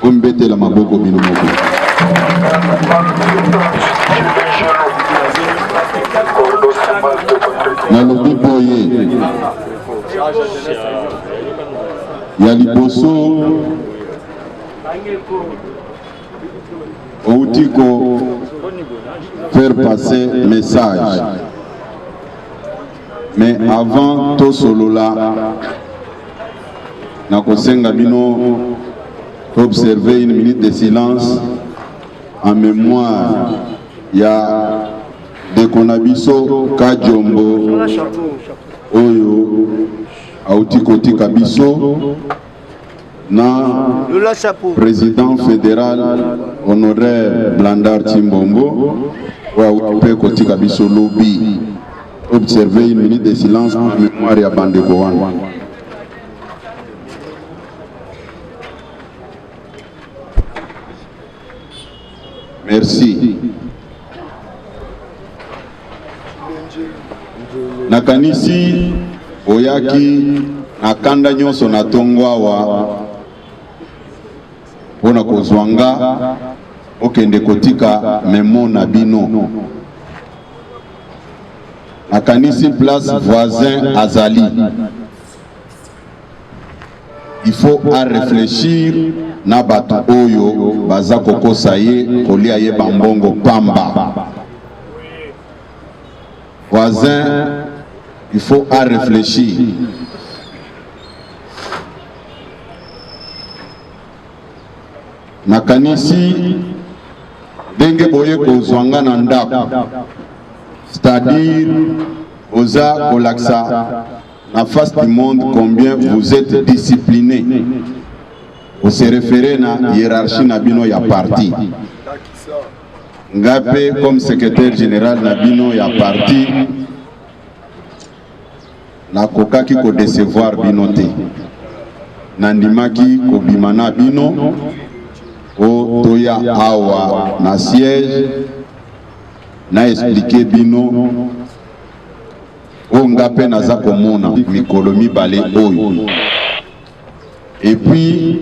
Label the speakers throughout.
Speaker 1: Bombete la maboko bino moko. Na lobi boye ya liboso outiko faire passer message, mais avant tout solola na kosenga bino observer une minute de silence en mémoire ya Dekonabiso Kajombo oyo outiko tika biso na président fédéral honoraire Blandar Timbombo wa upe kotika biso lobby. Observez une minute de silence en mémoire ya Bandeko wana. Merci. Nakanisi oyaki nakanda nyonso na tongwawa pona kozwanga okende kotika memo na bino. Nakanisi place voisin azali. Il faut à réfléchir na bato oyo baza kokosa ye kolia ye bambongo pamba. Voisin, il faut à réfléchir. Nakanisi denge boye kozwanga na ndako, c'est-à-dire oza kolaksa na face du monde combien vous êtes discipliné. Vous se référez na hiérarchie na bino ya parti. Ngape comme secrétaire général na bino ya parti na kokaki ko décevoir bino te. Nandimaki ko bimana bino o toya awa na siège na expliquer bino o ngape naza komona mikolo mibale oyo. Et puis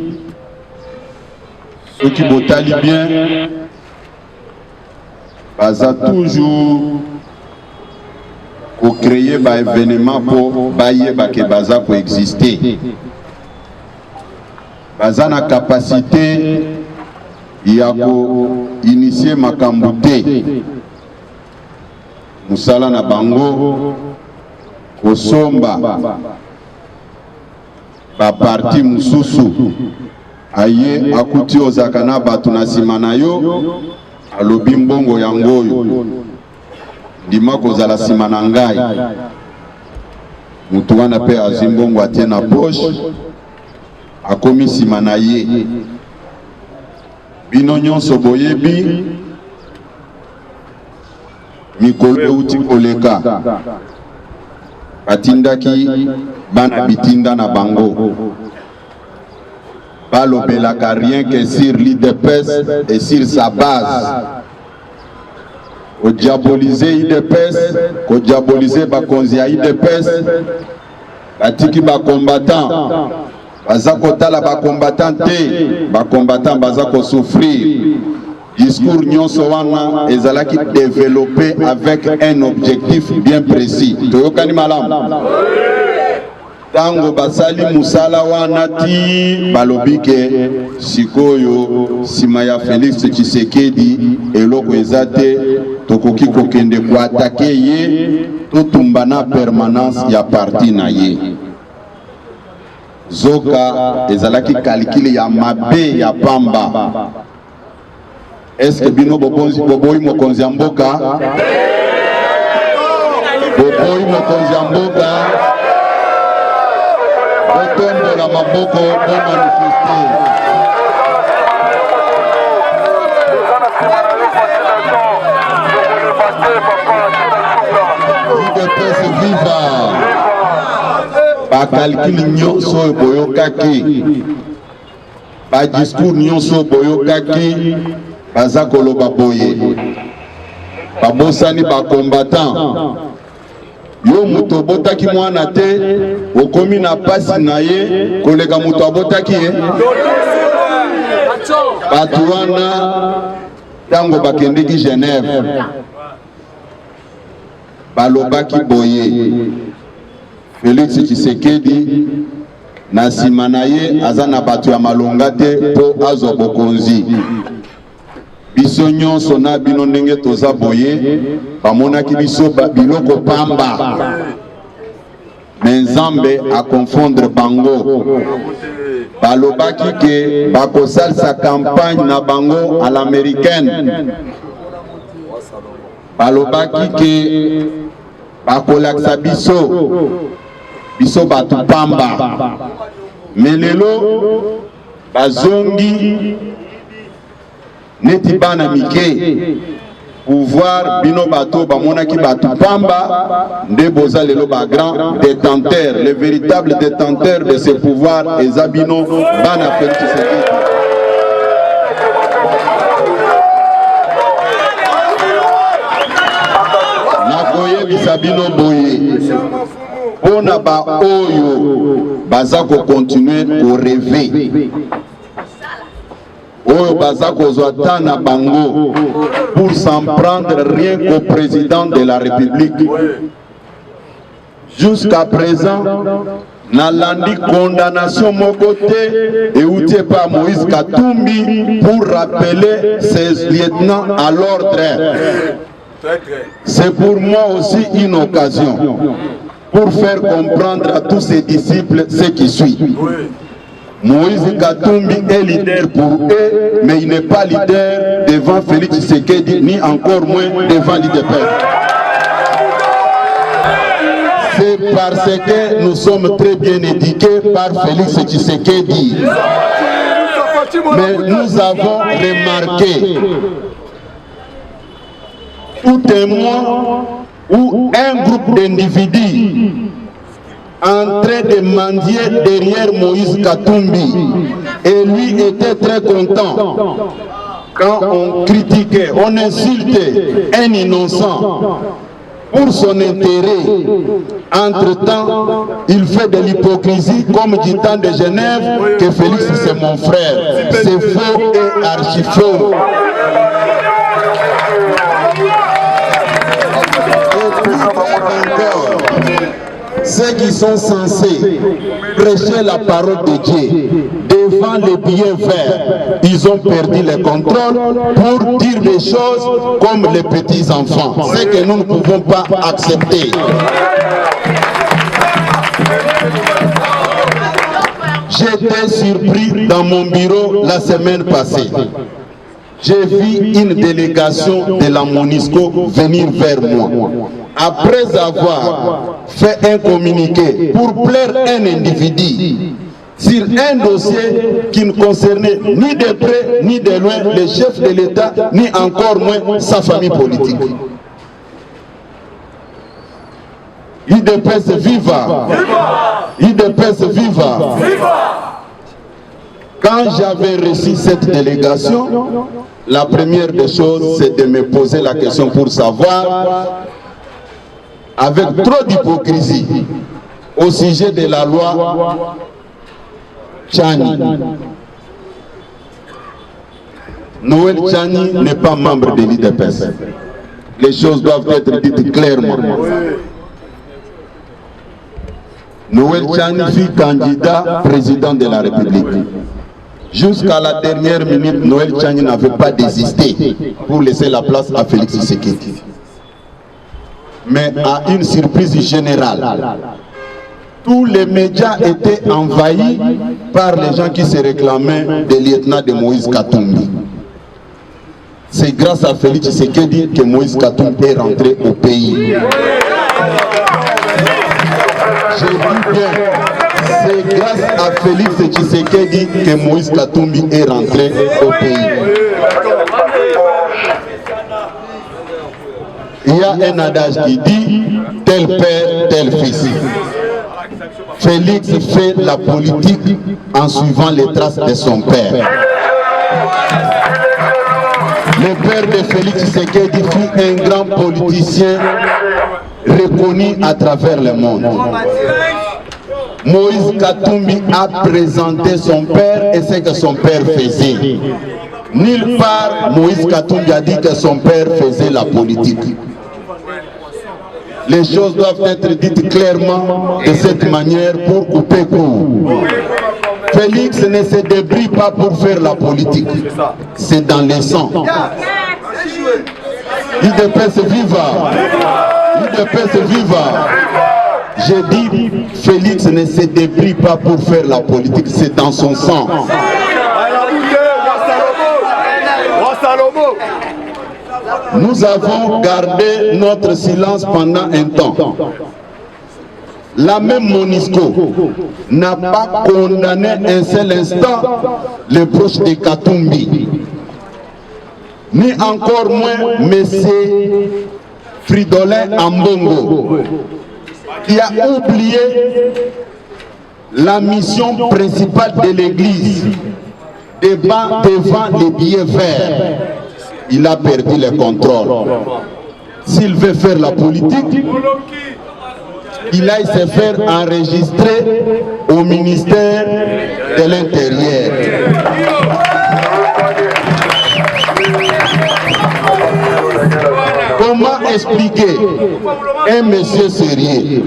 Speaker 1: ceux qui botali bien baza toujours pour créer ba événement pour baye ba ke baza pour exister. Baza na capacité ya ko initier makambo te. Musala na bango kosomba ba parti mususu aye akuti ozakana batu na simana yo alobi mbongo yangoyo ndima kozala sima na ngai mutu wana pe azimbongo atie na poche akomi sima na ye. Bino nyonso boyebi mikolo euti koleka batindaki bana bitinda na bango balobelaka rien que sur l'IDPS et sur sa base. Ko diaboliser IDPS, ko diaboliser bakonzi ya IDPS, batiki ba combattant, baza kotala ba combattant te, ba combattant baza ko souffrir. Discours nyonso wana ezalaki développé avec un objectif bien précis. Toyokani malamu. Tango basali musala wana ti balobike sikoyo sima ya Félix Tshisekedi eloko ezate tokoki kokende ko attaquer ye totumba na permanence ya parti na ye. Zoka ezalaki calcul ya mabe ya pamba. Est-ce que bino boboyi mokonzi ya mboka? Boboyi mokonzi ya mboka? Otombo la maboko pour manifester. IDPS viva. Ba calcul nyonso boyokaki. Ba discours nyonso boyokaki. Baza koloba boye. Babosani ba combattant. Yo muto abotaki mwana te okomi na pasi na ye koleka muto abotaki ye Batouana, tango bakendeki Genève, balobaki boye, Félix Tshisekedi, na simanaye azana batu ya malongate po azo bokonzi. Biso nyonso na bino ndenge toza boye, bamonaki biso biloko pamba. Mais Nzambe a confondre bango. Balobaki ke bakosal sa campagne na bango à l'américaine. Balobaki ke bakolaksa biso batu pamba. Melelo bazongi neti bana mike pouvoir bino bato bamonaki batu pamba nde boza lelo ba grand détenteur, les véritables détenteurs de ce pouvoir eza bino bana Félix Tshisekedi. Nakoyebisa bino boye pona ba oyo baza ko continuer ko rêver, oyo baza kozwa tana bango pour s'en prendre rien qu'au président de la République. Jusqu'à présent, nalandi condamnation mokote et outé par Moïse Katumbi pour rappeler ses lieutenants à l'ordre. C'est pour moi aussi une occasion pour faire comprendre à tous ses disciples ce qui suit. Moïse Katumbi est leader pour eux, mais il n'est pas leader devant Félix Tshisekedi, ni encore moins devant l'IDPS. C'est parce que nous sommes très bien éduqués par Félix Tshisekedi. Mais nous avons remarqué tout témoin ou un groupe d'individus en train de mendier derrière Moïse Katumbi. Et lui était très content quand on critiquait, on insultait un innocent pour son intérêt. Entre-temps, il fait de l'hypocrisie comme dit tant de Genève que Félix c'est mon frère. C'est faux et archi faux. Ceux qui sont censés prêcher la parole de Dieu devant les billets verts, ils ont perdu le contrôle pour dire des choses comme les petits enfants. C'est que nous ne pouvons pas accepter. J'étais surpris dans mon bureau la semaine passée. J'ai vu une délégation de la MONUSCO venir vers moi. Après avoir fait un communiqué pour plaire un individu sur un dossier qui ne concernait ni de près ni de loin le chef de l'État, ni encore moins sa famille politique. IDPS viva! IDPS viva! Quand j'avais reçu cette délégation, la première des choses, c'est de me poser la question pour savoir, avec trop d'hypocrisie, au sujet de la loi Tchani. Noël Tchani n'est pas membre de l'IDPS. Les choses doivent être dites clairement. Noël Tchani fut candidat président de la République. Jusqu'à la dernière minute, Noël Tchani n'avait pas désisté pour laisser la place à Félix Tshisekedi. Mais à une surprise générale, tous les médias étaient envahis par les gens qui se réclamaient des lieutenants de Moïse Katumbi. C'est grâce à Félix Tshisekedi que Moïse Katumbi est rentré au pays. Je dis bien, c'est grâce à Félix Tshisekedi que Moïse Katumbi est rentré au pays. Il y a un adage qui dit tel père, tel fils. Félix fait la politique en suivant les traces de son père. Le père de Félix Tshisekedi fut un grand politicien reconnu à travers le monde. Moïse Katumbi a présenté son père et ce que son père faisait. Nulle part, Moïse Katumbi a dit que son père faisait la politique. Les choses doivent être dites clairement de cette manière pour couper court. Félix ne se débrouille pas pour faire la politique. C'est dans le sang. UDPS viva! UDPS viva! J'ai dit, Félix ne se débrouille pas pour faire la politique, c'est dans son sang. Nous avons gardé notre silence pendant un temps. La même Monisco n'a pas condamné un seul instant les proches de Katumbi. Ni encore moins M. Fridolin Ambongo, qui a oublié la mission principale de l'Église devant les billets verts. Il a perdu le contrôle. S'il veut faire la politique, il aille se faire enregistrer au ministère de l'Intérieur. Comment expliquer un monsieur sérieux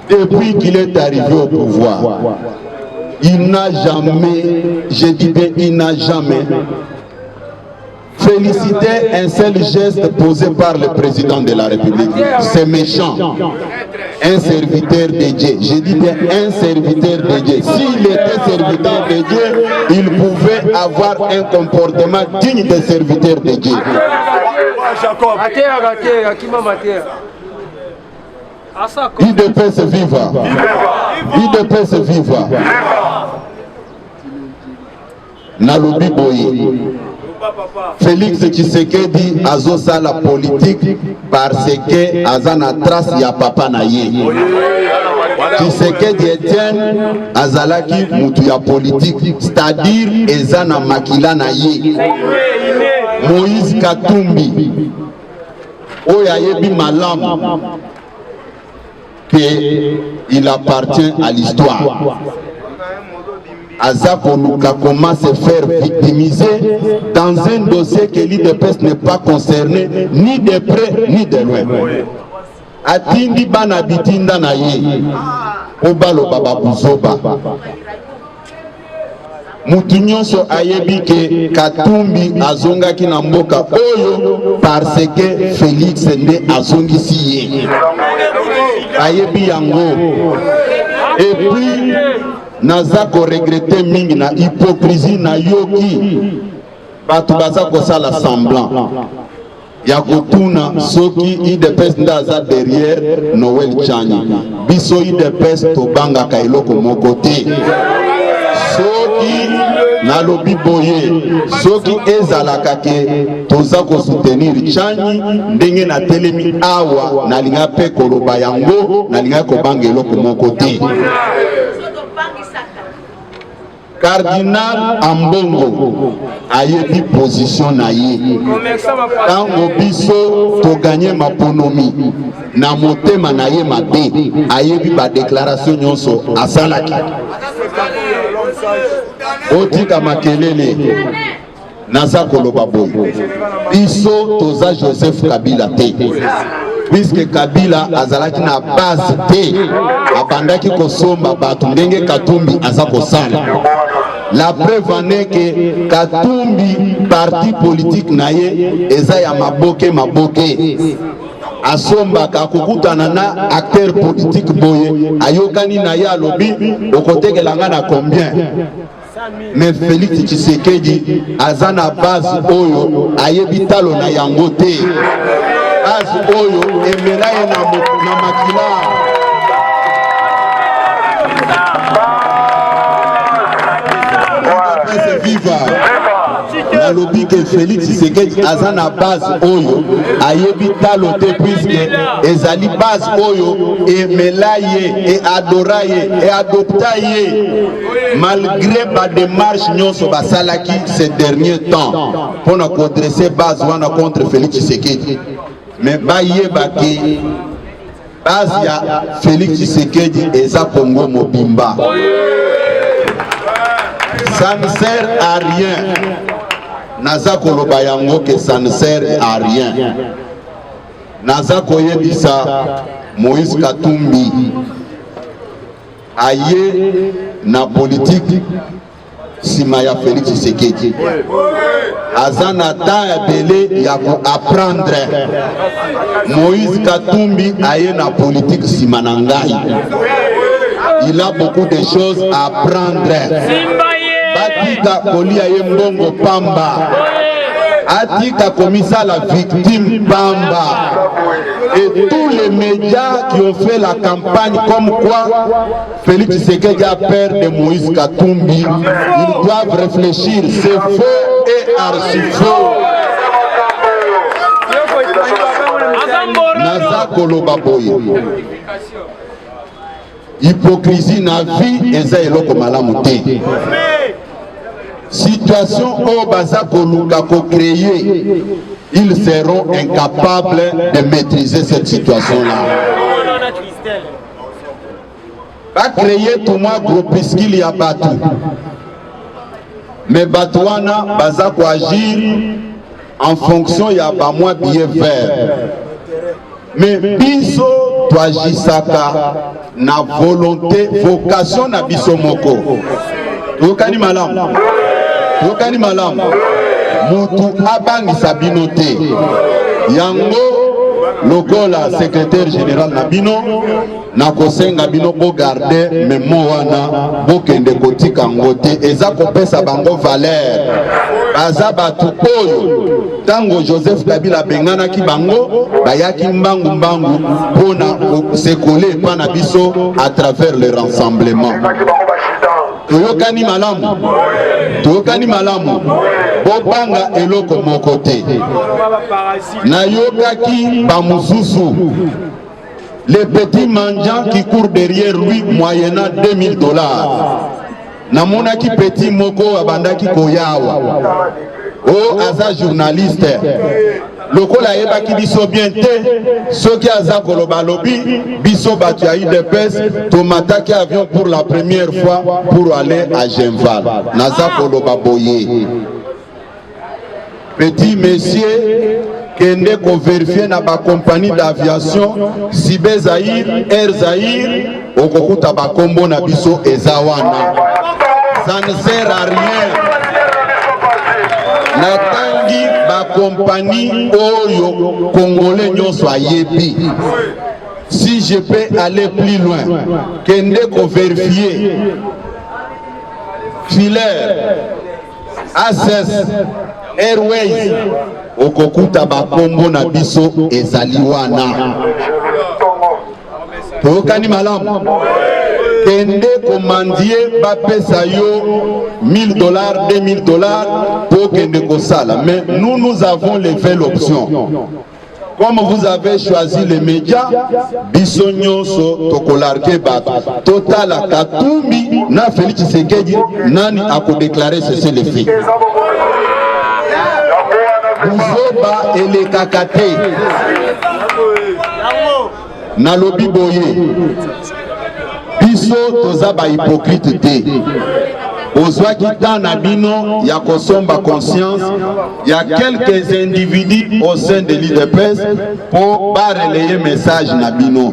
Speaker 1: depuis qu'il est arrivé au pouvoir? Il n'a jamais, je dis bien, il n'a jamais félicité un seul geste posé par le président de la République. C'est méchant. Un serviteur de Dieu. Je dis bien un serviteur de Dieu. S'il était serviteur de Dieu, il pouvait avoir un comportement digne de serviteur de Dieu. UDPS viva! UDPS viva! Nalobi boye. Félix Tshisekedi azosa la politique parce que azana trace ya papa na ye. Tshisekedi Etienne azalaki mutu ya politique, c'est-à-dire ezana makila na ye. Moïse Katumbi oya yebi malam que il appartient à l'histoire. Azako Luka comment se faire victimiser dans un dossier que l'UDPS n'est pas concerné ni de près ni de loin. Atindi bana bitinda na ye obalo baba buzoba mutu nyonso ayebi ke Katumbi azongaki na mboka oyo parce que Félix nde azongisi ye ayebi yango. Et puis naza ko regretter mingi na hypocrisie na yoki batu baza ko sala semblant ya kotuna soki UDPS ndaza derrière Noël Tchani biso UDPS tobanga ka eloko moko te. Soki nalobi boye soki ezalaka ke toza ko soutenir Tchani ndenge na telemi awa nalinga pe koloba yango nalinga ko banga eloko moko te. Cardinal Ambongo ayebi position na ye. Tango biso to gagner ma ponomi na motema na ye mabe ayebi ba déclaration nyonso asalaki. Otika makelele naza koloba boye. Biso toza Joseph Kabila te. Puisque Kabila azalaki na base te abandaki kosomba batu ndenge Katumbi aza kosala. La preuve en est que Katumbi parti politique na ye eza ya maboke asomba kakukutana na acteur politique boye ayokani na ye alobi okotekelanga na combien. Mais Félix Tshisekedi aza na base oyo ayebi talo na yango te. Base oyo emela ye na makila. Viva nalobi que Félix Tshisekedi aza na base oyo ayebi talo te puisque ezali base oyo emela ye et adora ye et adopta ye malgré ba démarche nyonso basalaki ces derniers temps pour na redresser base wana contre Félix Tshisekedi. Mais bayeba ke base ya Félix Tshisekedi eza Congo mobimba. Ça ne sert à rien. Naza koloba yango que ça ne sert à rien. Naza koyebisa Moïse Katumbi aye na politique sima ya Félix Tshisekedi. Azana ta belé ya ko apprendre. Moïse Katumbi aye na politique sima na ngai. Il a beaucoup de choses à apprendre. Batika kolia ye mbongo pamba. Atika komisa la victime pamba. Et tous les médias qui ont fait la campagne comme quoi Félix Tshisekedi a peur de Moïse Katumbi, ils doivent réfléchir. C'est faux et archi faux. Naza koloba boye. Hypocrisie na vie eza eloko malamu te. Situation au baza koluka ko créer, ils seront incapables de maîtriser cette situation-là. Va créer tout moi groupuscule ya batu. Mais batouana baza ko agir en fonction ya ba moi billet vert. Mais biso toagisaka na volonté, vocation na biso moko. Tokani malam. Tokani malam. Mutu abangisa bino te. Yango lokola secrétaire général na bino na kosenga bino bo garder memo wana bo kende kotika ngote eza kopesa bango valeur. Baza batu oyo tango Joseph Kabila bengana ki bango bayaki mbangu mbangu pona sekole pana biso à travers le rassemblement. Toyokani malamu. Toyokani malamu. Bopanga eloko mokote. Nayokaki bamususu. Les petits mendiants qui courent derrière lui moyennant $2000. Namona ki petit moko abandaki koyawa. Oh aza journaliste. Lokola yeba ki biso bien te. Soki aza koloba lobi biso batu ya UDPS tomataki avion pour la première fois pour aller à Genval. Naza koloba boye. Petit monsieur kende ko vérifier na ba compagnie d'aviation Sibe Zaïre, Air Zaïre okokuta ba kombo na biso ezawana. Ça ne sert à rien. Natangi ba compagnie oyo congolais nyonso ayebi. Si je peux aller plus loin, kende ko vérifier Filaire, Access, Airways okokuta ba kombo na biso ezaliwana. Tokani malamu. Kende commandier bapesa yo $1000, $2000 pour kende kosala. Mais nous avons levé l'option. Comme vous avez choisi les médias, biso nyonso tokolarke bato. Total Katumbi na Félix Tshisekedi nani ako déclarer cesser les faits. Buzoba ele kakate. Na lobi boye. Biso toza ba hypocrite te. Ozwa kita na bino ya kosomba conscience. Il y a quelques individus au sein de l'UDPS pour ba relayer message na bino.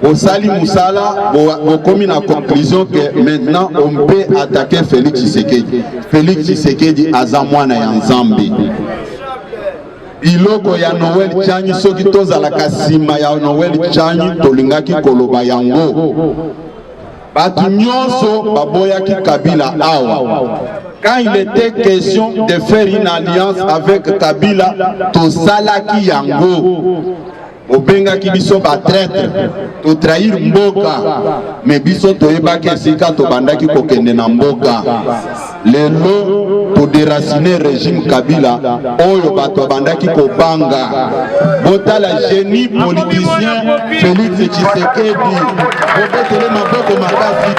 Speaker 1: Osali Moussala, on commis la conclusion que maintenant on peut attaquer Félix Tshisekedi. Félix Tshisekedi azamwana ya Nzambe. Iloko ya Noël Tchani soki toza la kasima ya Noël Tchani tolingaki koloba yango. Batu nyonso baboyaki Kabila awa. Quand il était question de faire une alliance avec Kabila, tosalaki yango. Obenga ki biso ba traître, to trahir mboka, mais biso to ebaki esika to bandaki kokende na mboka. Lelo to déraciner régime Kabila, oyo bato bandaki kobanga. Botala génie politicien Félix Tshisekedi. Obetele maboko makasi.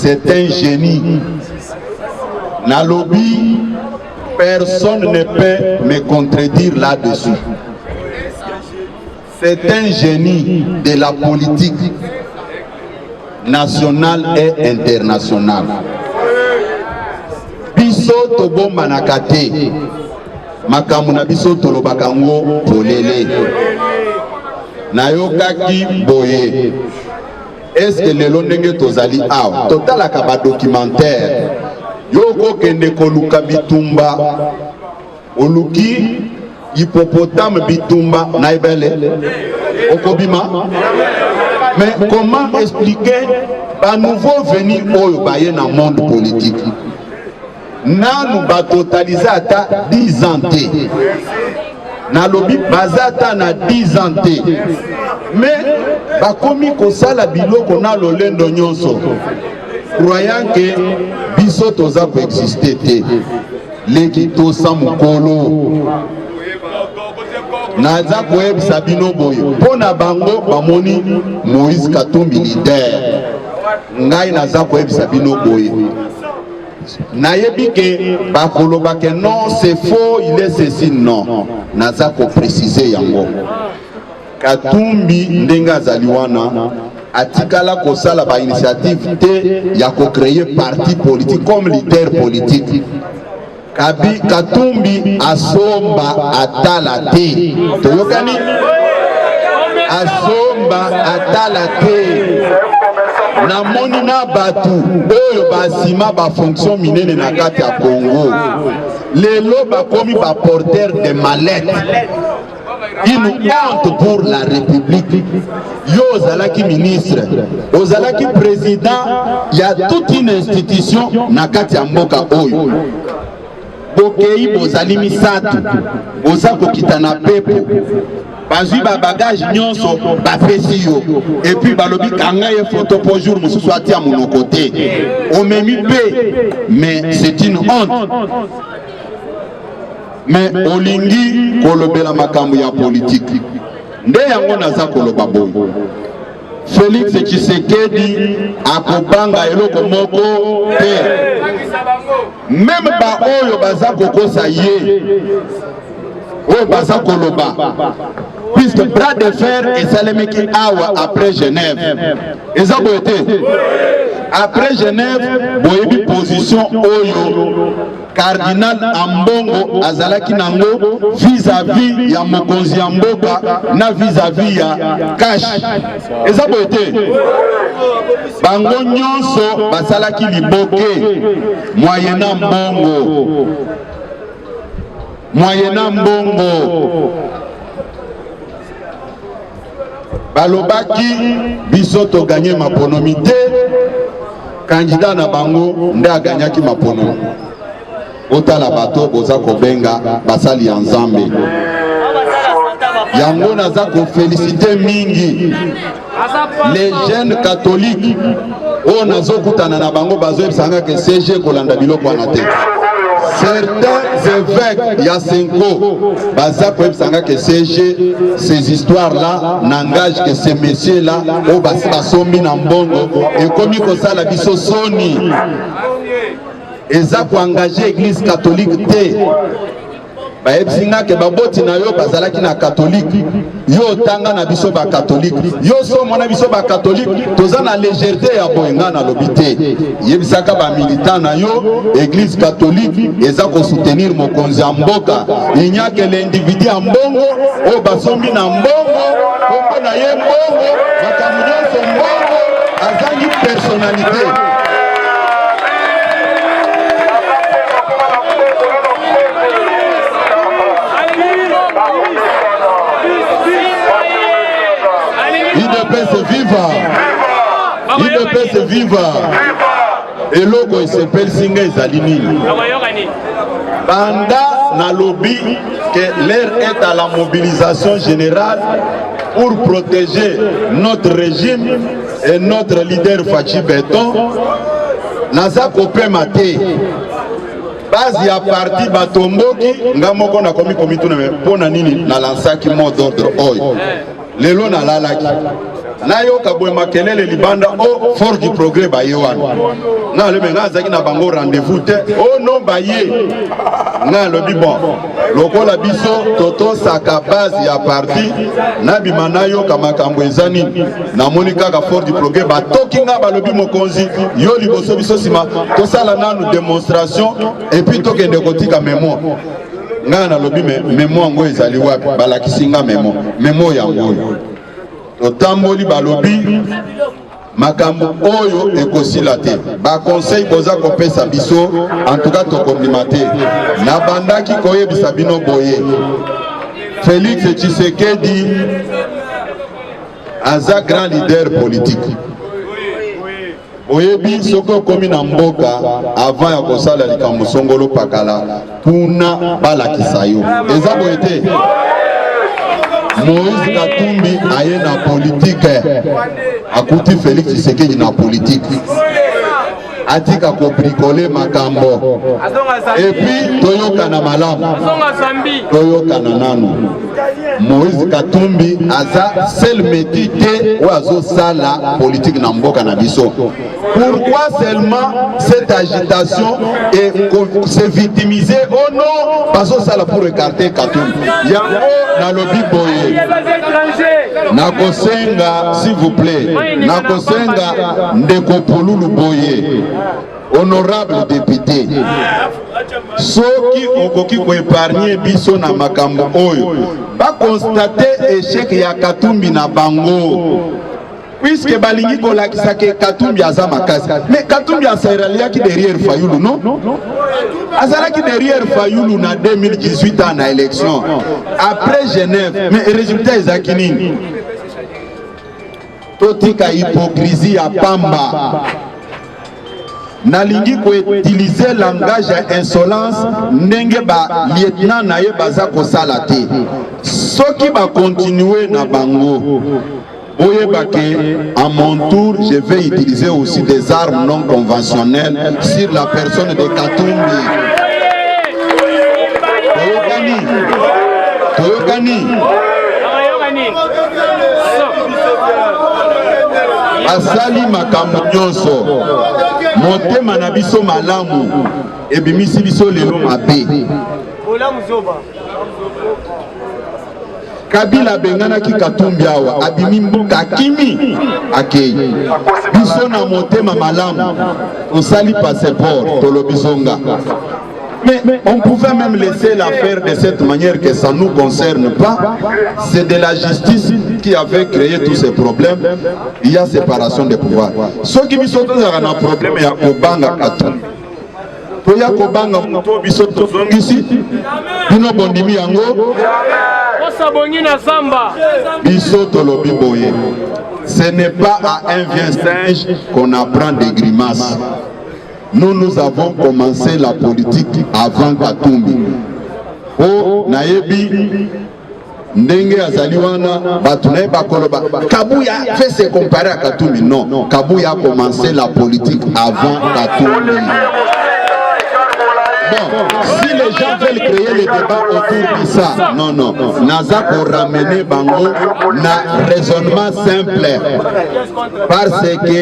Speaker 1: c'est un génie. Nalobi, personne ne peut me contredire là-dessus. C'est un génie de la politique nationale et internationale. Biso tobomba na kate, makambo na biso tolobaka ngo polele. Nayokaki boye. Est-ce que lelo ndenge tozali awa totalaka ba documentaire yoko kende koluka bitumba oluki hippopotame bitumba na ebele okobima. Mais comment expliquer ba nouveau venu oyo baye na monde politique nanu ba totaliser ata 10 ans te nalobi bazata na 10 ans te mais bakomi kosala biloko na lolendo nyonso croyant que biso toza ko exister te leki tosa mukolo naza koyebisa bino boye mpona bango bamoni Moïse Katumbi leader ngai naza koyebisa bino boye nayebi ke bakoloba ke non c'est faux il est ceci non naza ko préciser yango Katumbi ndenge azali wana atikala kosala ba initiative te ya ko créer parti politique comme leader politique. Katumbi asomba atala te toyokani asomba atala te na moni na batu oyo basima ba fonction minene na kati ya Congo lelo bakomi ba porteur de mallettes. Il nous compte pour la République. Yo ozalaki ministre, ozalaki président, il y a toute une institution na kati ya mboka oyo. Bokei bozali misatu, ozako kitana pepo. Bazui ba bagage nyonso ba pesi yo. Et puis balobi kanga ye photo pour jour mususu atia mon côté. On me mi pe, mais c'est une honte. Mais olingi kolobela makambo ya politique nde yango naza koloba boye Félix Tshisekedi akobanga eloko moko te même ba oyo baza kokosa ye oyo baza koloba puisque bras de fer esalemeki awa après Genève eza boye te après Genève boyebi position oyo Cardinal Ambongo azalaki nango vis-à-vis ya mokonzi ya mboka na vis-à-vis ya Kash eza boye te bango nyonso basalaki liboke moyena mbongo balobaki biso to gagner maponomi te candidat na bango nde aganyaki maponomi otala bato boza kobenga basali ya nzambe yango naza ko féliciter mingi les jeunes catholiques o nazo kutana na bango bazoyebisanga ke CG kolanda biloko wana te certains évêques ya Senko baza koyebisanga ke CG ces histoires là n'engagent que ces messieurs là o basombi na mbongo ekomi kosala biso soni eza ko engager église catholique te bayebsinga ke baboti na yo bazalaki na catholique yo tanga na biso ba catholique yo so mona biso ba catholique toza na légèreté ya boyenga na lobité yebisaka ba militant na yo église catholique eza ko soutenir mokonzi ya mboka inya ke l'individu ya mbongo o basombi na mbongo kombo na ye mbongo makambo nyonso mbongo azangi personnalité. IDPS viva eloko esepeli singa ezali nini banda na lobby que l'heure est à la mobilisation générale pour protéger notre régime et notre leader Fachi Beton naza kopema te base ya parti batomboki nga moko na komi tuna pona nini na lansaki mot d'ordre oyo lelo na lalaki nayo kabwe makelele libanda o fort du progrès bayewan na le menga zaki na bango rendez-vous te o non baye na le bon lokola biso toto saka base ya parti na bimanayo kama kambwezani na monika ka fort du progrès ba tokinga ba lobi mokonzi yo liboso biso sima to sala nanu démonstration et puis tokende kotika mémoire nga na lobi mémoire ngo ezali wapi balakisinga mémoire yango totamboli balobi makambo oyo ekosila te ba conseil boza kopesa biso en tout cas to complimenter na bandaki koyebisa bino boye Félix Tshisekedi aza grand leader politique oyebi soko komi na mboka avant ya kosala likambo songolo pakala kuna balakisa yo eza boye te Moïse Katumbi aye na politique akuti Félix Tshisekedi na politique atika ko bricoler makambo et puis toyokana malamu toyokana nanu Moïse Katumbi aza seul métier ou azo sala politique na mboka na biso. Pourquoi seulement cette agitation et se victimiser? Oh non, parce que ça pour écarter Katumbi. Yango na lobi boye. Nakosenga s'il vous plaît. Nakosenga ndeko Polulu boye. Honorable député. Soki okoki ko épargner biso na makambo oyo. Ba constater échec ya Katumbi na bango. Puisque balingi kolakisa ke Katumbi aza makasi. Mais Katumbi asairelia ki derrière Fayulu, non? Azala ki derrière Fayulu na 2018 na élection. Après Genève, mais résultat ezaki nini? Totika hypocrisie ya pamba. Nalingi ko utiliser langage ya insolence ndenge ba lieutenant na ye baza ko sala te. Soki ba continuer na bango. À mon tour, je vais utiliser aussi des armes non conventionnelles sur la personne de Katumbi. Toyokani. Asali makambo nyonso. Motema na biso malamu. Ebimisi biso lelo mabe. Kabila bengana ki Katumbi awa abimi mboka kimi akei biso na motema malamu osali passeport tolobisonga. Mais on pouvait même laisser l'affaire de cette manière que ça ne nous concerne pas. C'est de la justice qui avait créé tous ces problèmes. Il y a séparation des pouvoirs. Ceux qui sont dans un problème, il y a Obanga Katumbi. Toya Kobanga Muto biso tozongisi bino bondimi yango osabongi na samba biso tolobi boye. Ce n'est pas à un vieux singe qu'on apprend des grimaces. Nous avons commencé la politique avant Katumbi. Oh nayebi ndenge azali wana batu na bakoloba Kabuya fait se comparer à Katumbi. Non, Kabuya a commencé la politique avant Katumbi. Bon, si les gens veulent créer les débats autour de ça, non, Naza pour ramener Bango na raisonnement simple. Parce que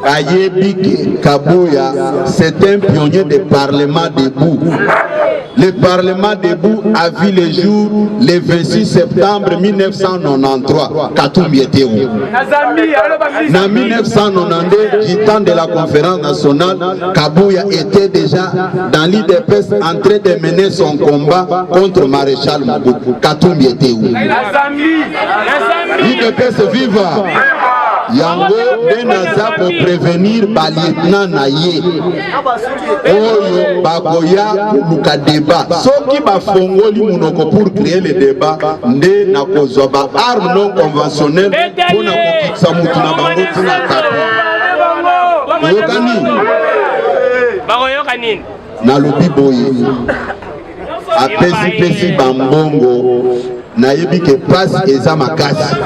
Speaker 1: Ayebi Kabuya, c'est un pionnier du Parlement debout. Le Parlement debout a vu le jour le 26 septembre 1993. Katumbi était où? En 1992, du temps de la conférence nationale, Kabuya était déjà dans l'IDPS en train de mener son combat contre Maréchal Mobutu. Katumbi était où? l'IDPS viva. Yango benaza pour prévenir balietna na ye oyo bakoya luka débat soki bafongoli munoko pour créer le débat nde na kozwa ba arme non conventionnelle pour na kokitsa mutu na bango tina
Speaker 2: yokani
Speaker 1: na lobi boye apesi bambongo na yebi ke passe eza makasi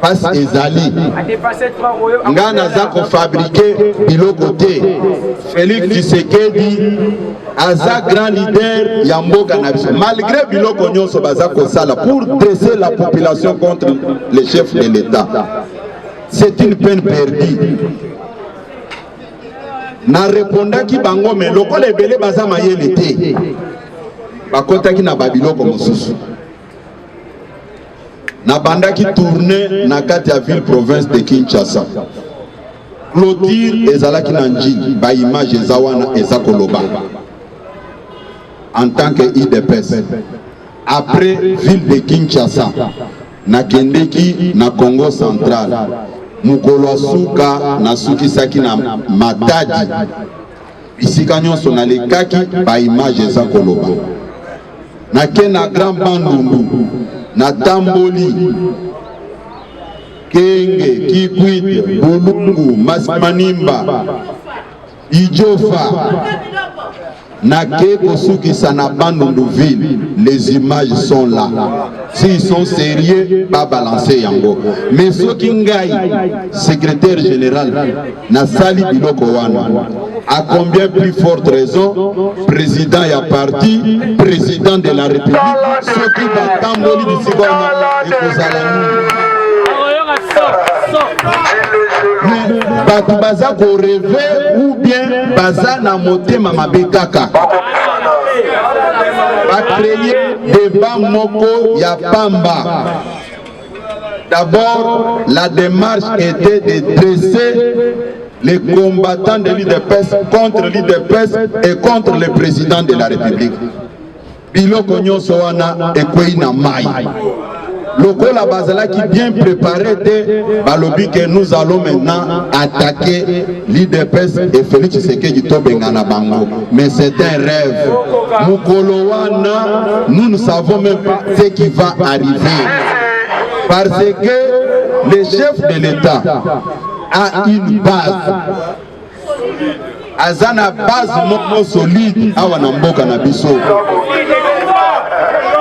Speaker 1: passe ezali nga naza ko fabriquer biloko te. Félix Tshisekedi aza grand leader ya mboka na biso malgré biloko nyonso baza ko sala pour dresser la population contre les chefs de l'État. C'est une peine perdue. Na répondaki bango mais lokola ebele baza mayele te bakotaki na babiloko mosusu. Na bandaki tourner na kati ya ville province de Kinshasa. Clôture ezalaki na njili ba image ezawana ezakoloba en tant que IDPS. Après ville de Kinshasa na kendeki na Congo central mukolo suka na sukisaki na Matadi bisika nyonso na lekaki ba image ezakoloba na kena Grand Bandundu na Tamboli Kenge Kikwit Bulungu Manimba Idjofa na Keko Sukisa na Bandundu ville. Les images sont là. S'ils sont sérieux, pas balancer yango. Mais ce qui ngai secrétaire général na sali biloko wana, à combien plus forte raison président ya parti, président de la République, ceux qui va Tamboli du Sigona et Kozalani. Batu baza ko rêver ou bien baza na motema mabe kaka. Ba créer débat moko ya pamba. D'abord, la démarche était de dresser les combattants de l'UDPS contre l'UDPS et contre le président de la République. Biloko nyonso wana ekwei na mai. Lokola bazala qui bien préparé de balobi que nous allons maintenant attaquer l'IDPS et Félix Tshisekedi Tobengana Bango. Mais c'est un rêve. Mukolowana, nous ne savons même pas ce qui va arriver. Parce que le chef de l'État a une base. Azana base moko solide awana mboka na biso.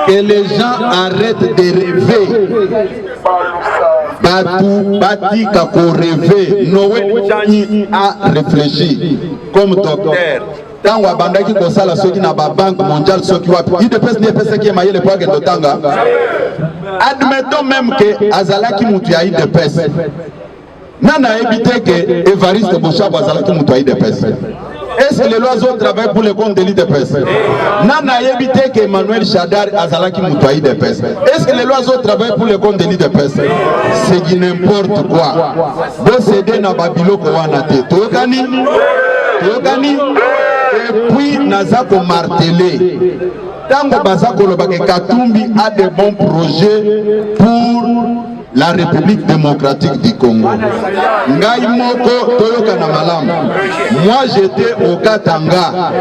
Speaker 1: Que les gens arrêtent de rêver. Batou Bati Kako rêver. Noé Chani a réfléchi comme docteur. Tant que bandaki kosala soki na ba banque mondiale soki wapi. Il dépêche ne pesa qui maye le poids que totanga. Admettons même que Azalaki mutu ya IDPS. Nana évité que Évariste Bochab Azalaki mutu ya IDPS. Est-ce que les lois travaillent pour le compte de l'IDPS? Nana évité que Emmanuel Chadar Azalaki Moutouaï d'EPS. Est-ce que les lois travaillent pour le compte de l'IDPS? C'est du n'importe quoi. Procéder na Babiloko Wanate. Togani. Et puis Nazako martelé. Tango Bazako Lobake Katumbi a de bons projets pour la République démocratique du Congo. Ngai moko toyoka na malam. Moi j'étais au Katanga.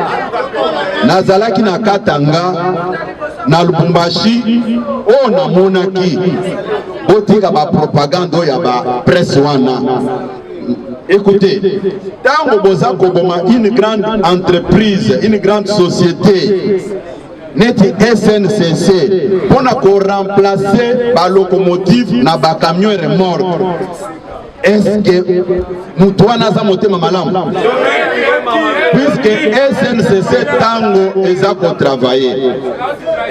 Speaker 1: Nazalaki na Katanga na Lubumbashi o na monaki. Botika ba propagande ya ba presse wana. Écoutez, tango bozako boma une grande entreprise, une grande société neti SNCC pour remplacer la locomotive na ba camion remorque. Est-ce que Moutouana za motema malamu? Puisque SNCC tango ezako travailler,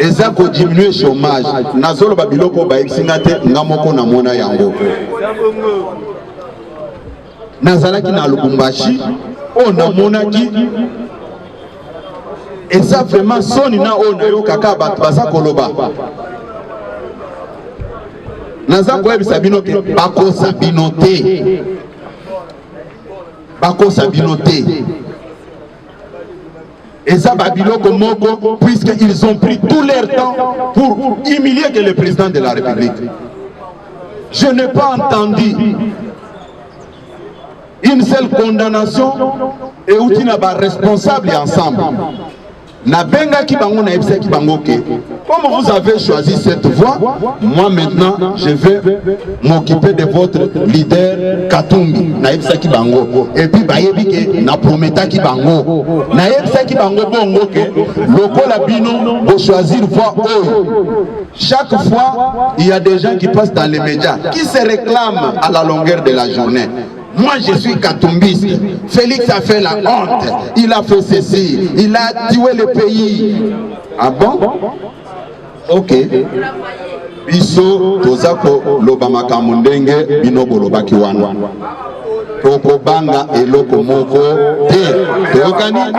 Speaker 1: ezako diminuer chômage, nazolo babiloko ba exingate ngamoko na mona yango. Nazalaki na Lubumbashi, on a monaki. Et ça vraiment soni na on yo kaka baza koloba. Naza ko ebisa bino ke bako sabinote. Bako sabinote. Et ça babiloko moko puisqu'ils ont pris tout leur temps pour humilier que le président de la République. Je n'ai pas entendu une seule condamnation et outina ba responsable ensemble. Na benga ki bango na ebisa ki bango ke Comme vous avez choisi cette voie, moi maintenant, je vais m'occuper de votre leader Katumbi. Naïbsaki Bango. Et puis, Bayebike, na Prometaki Bango. Naïbsaki Bango Bongo, Loko Labino, pour choisir voie haut. Chaque fois, il y a des gens qui passent dans les médias, qui se réclament à la longueur de la journée. Moi, je suis katumbiste. Félix a fait la honte. Il a fait ceci. Il a tué le pays. Ah bon? Ok. Biso tozako lobama kamundenge binobo lobaki wana. Toko banga eloko moko te. Tokani?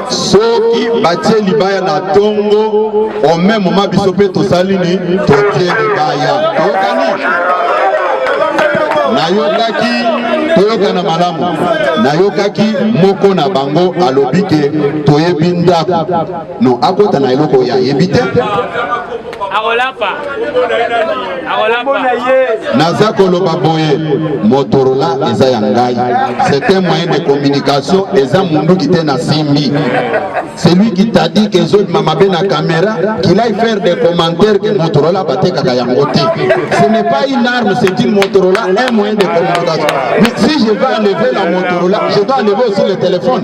Speaker 1: Soki batie libaya na tongo au même moment biso pe tosalini totie libaya. Tokani? Nayokaki toyokana malamu. Nayokaki moko na bango alobike toyebi ndako. No akota na eloko ya yebite. Naza koloba boye Motorola eza ya ngai. C'est un moyen de communication eza mundu kite na simbi. C'est lui qui t'a dit que zot mamabe na caméra qu'il aille faire des commentaires que Motorola bate kaka yango te. Ce n'est pas une arme, c'est une Motorola, un moyen de communication. Mais si je vais enlever la Motorola, je dois enlever aussi le téléphone.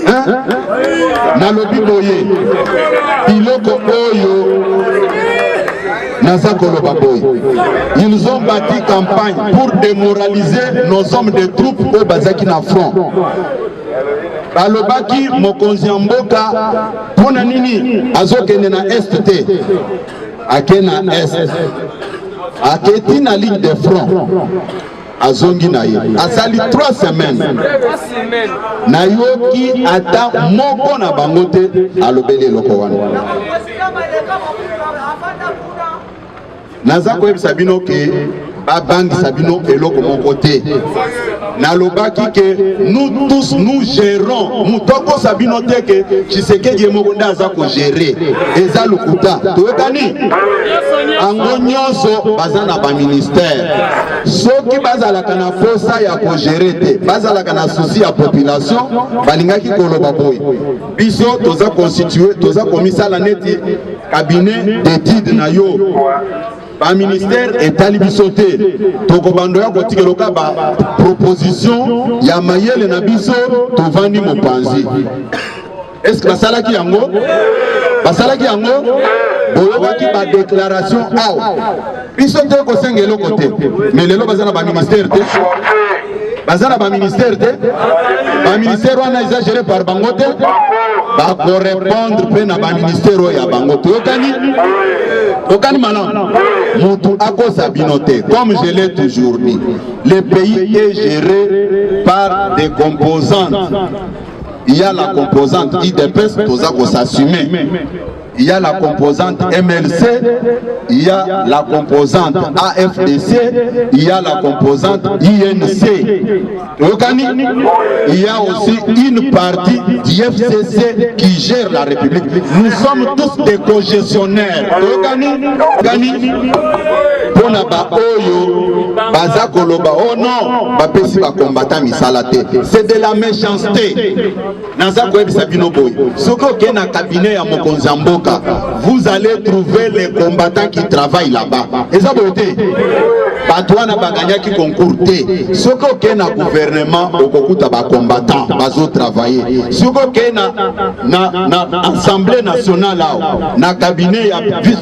Speaker 1: Hein? Nalobi boye iloko oyo naza koloba boye. Ils ont bâti campagne pour démoraliser nos hommes de troupes au bazaki na front. Balobaki mokonzi mboka pona nini azokende na est te akena est aketi na ligne de front azongi na ye asali 3 semaines na yoki ata moko na bango te alobeli eloko wana. Naza koyebisa bino ke babangisa bino eloko moko te. Nalobaki que nous tous nous gérons. Mutoko sabino te que Tshisekedi moko nda aza ko gérer. Eza lukuta. Toyokani? Ango nyonso baza na ba ministère. Soki bazalaka na posa ya ko gérer te, bazalaka na souci ya population, balingaki koloba boy. Biso toza constitué, toza komisala neti cabinet d'études na yo. Ba ministère etali biso te. Toko bando ya kotikeloka ba proposition ya mayele na biso tovandi mopanzi. Est-ce que basalaki yango? Basalaki yango? Boyokaki ba déclaration aw. Biso te ko sengelo côté. Mais lelo bazana ba ministère te. Bazana ba ministère te. Ba ministère wana exagéré par bangote. Ba ko répondre pe na ba ministère ya bangote. Yokani? Yokani malam. Moutou ako sabinote. Comme je l'ai toujours dit, le pays est géré par des composantes. Il y a la composante IDPS, Tozako s'assumer. Il y a la composante MLC, il y a la composante AFDC, il y a la composante INC. Il y a aussi une partie du FCC qui gère la République. Nous sommes tous des congestionnaires. Oh non, c'est de la méchanceté. Vous allez trouver les combattants qui travaillent là-bas. Et ça, beauté. Batouana baganya qui concourt. Ce que na gouvernement, au kokuta ba combattants, bazo travailler. Ce que na assemblée nationale na cabinet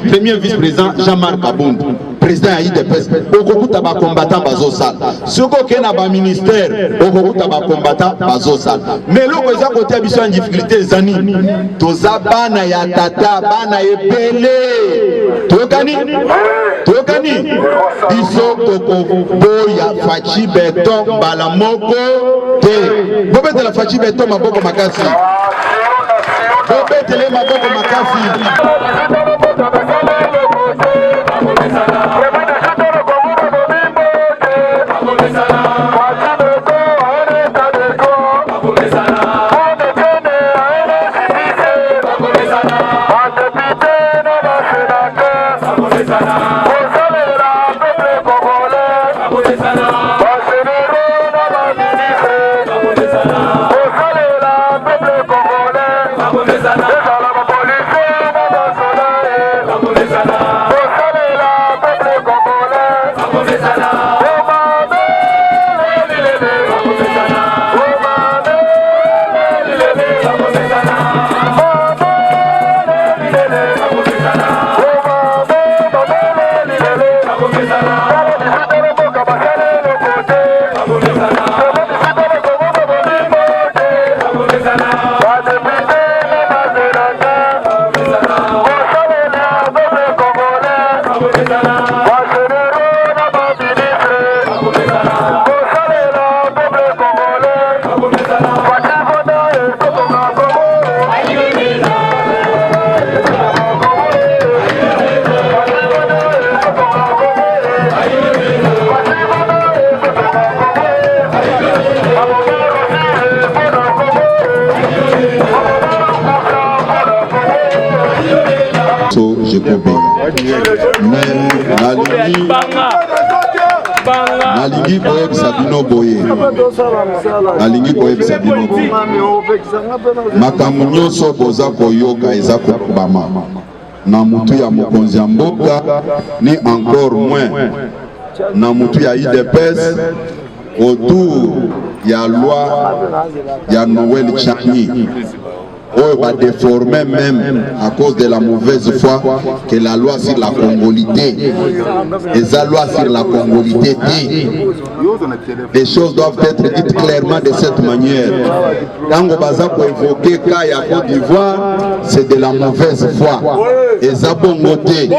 Speaker 1: premier vice-président Jean-Marc Abound, président IDPS, au kokuta ba combattants bazo sal. Ce que na ba ministère, au kokuta ba combattants bazo sal. Mais le président côté abiso en difficulté zani. Toza bana ya tata bana ebele. Tokani? Tokani? Iso toko boya fachi beton balamoko te. Bobete la fachi beton maboko makasi. Bobete le maboko makasi.
Speaker 2: La police
Speaker 1: Roger Kobenga. Mais Nalingi Boyeb Sabino Boye. Nalingi Boyeb Sabino Boye. Makambo nyonso boza koyoka eza kokubama. Na mutu ya mokonzi ya mboka ni encore moins na mutu ya IDPS autour ya loi ya Noël Tchani. On va déformer même à cause de la mauvaise foi que la loi sur la congolité. Et la loi sur la congolité dit les choses doivent être dites clairement de cette manière. Quand on va évoquer Kaya Côte d'Ivoire, c'est de la mauvaise foi. Et ça bon côté.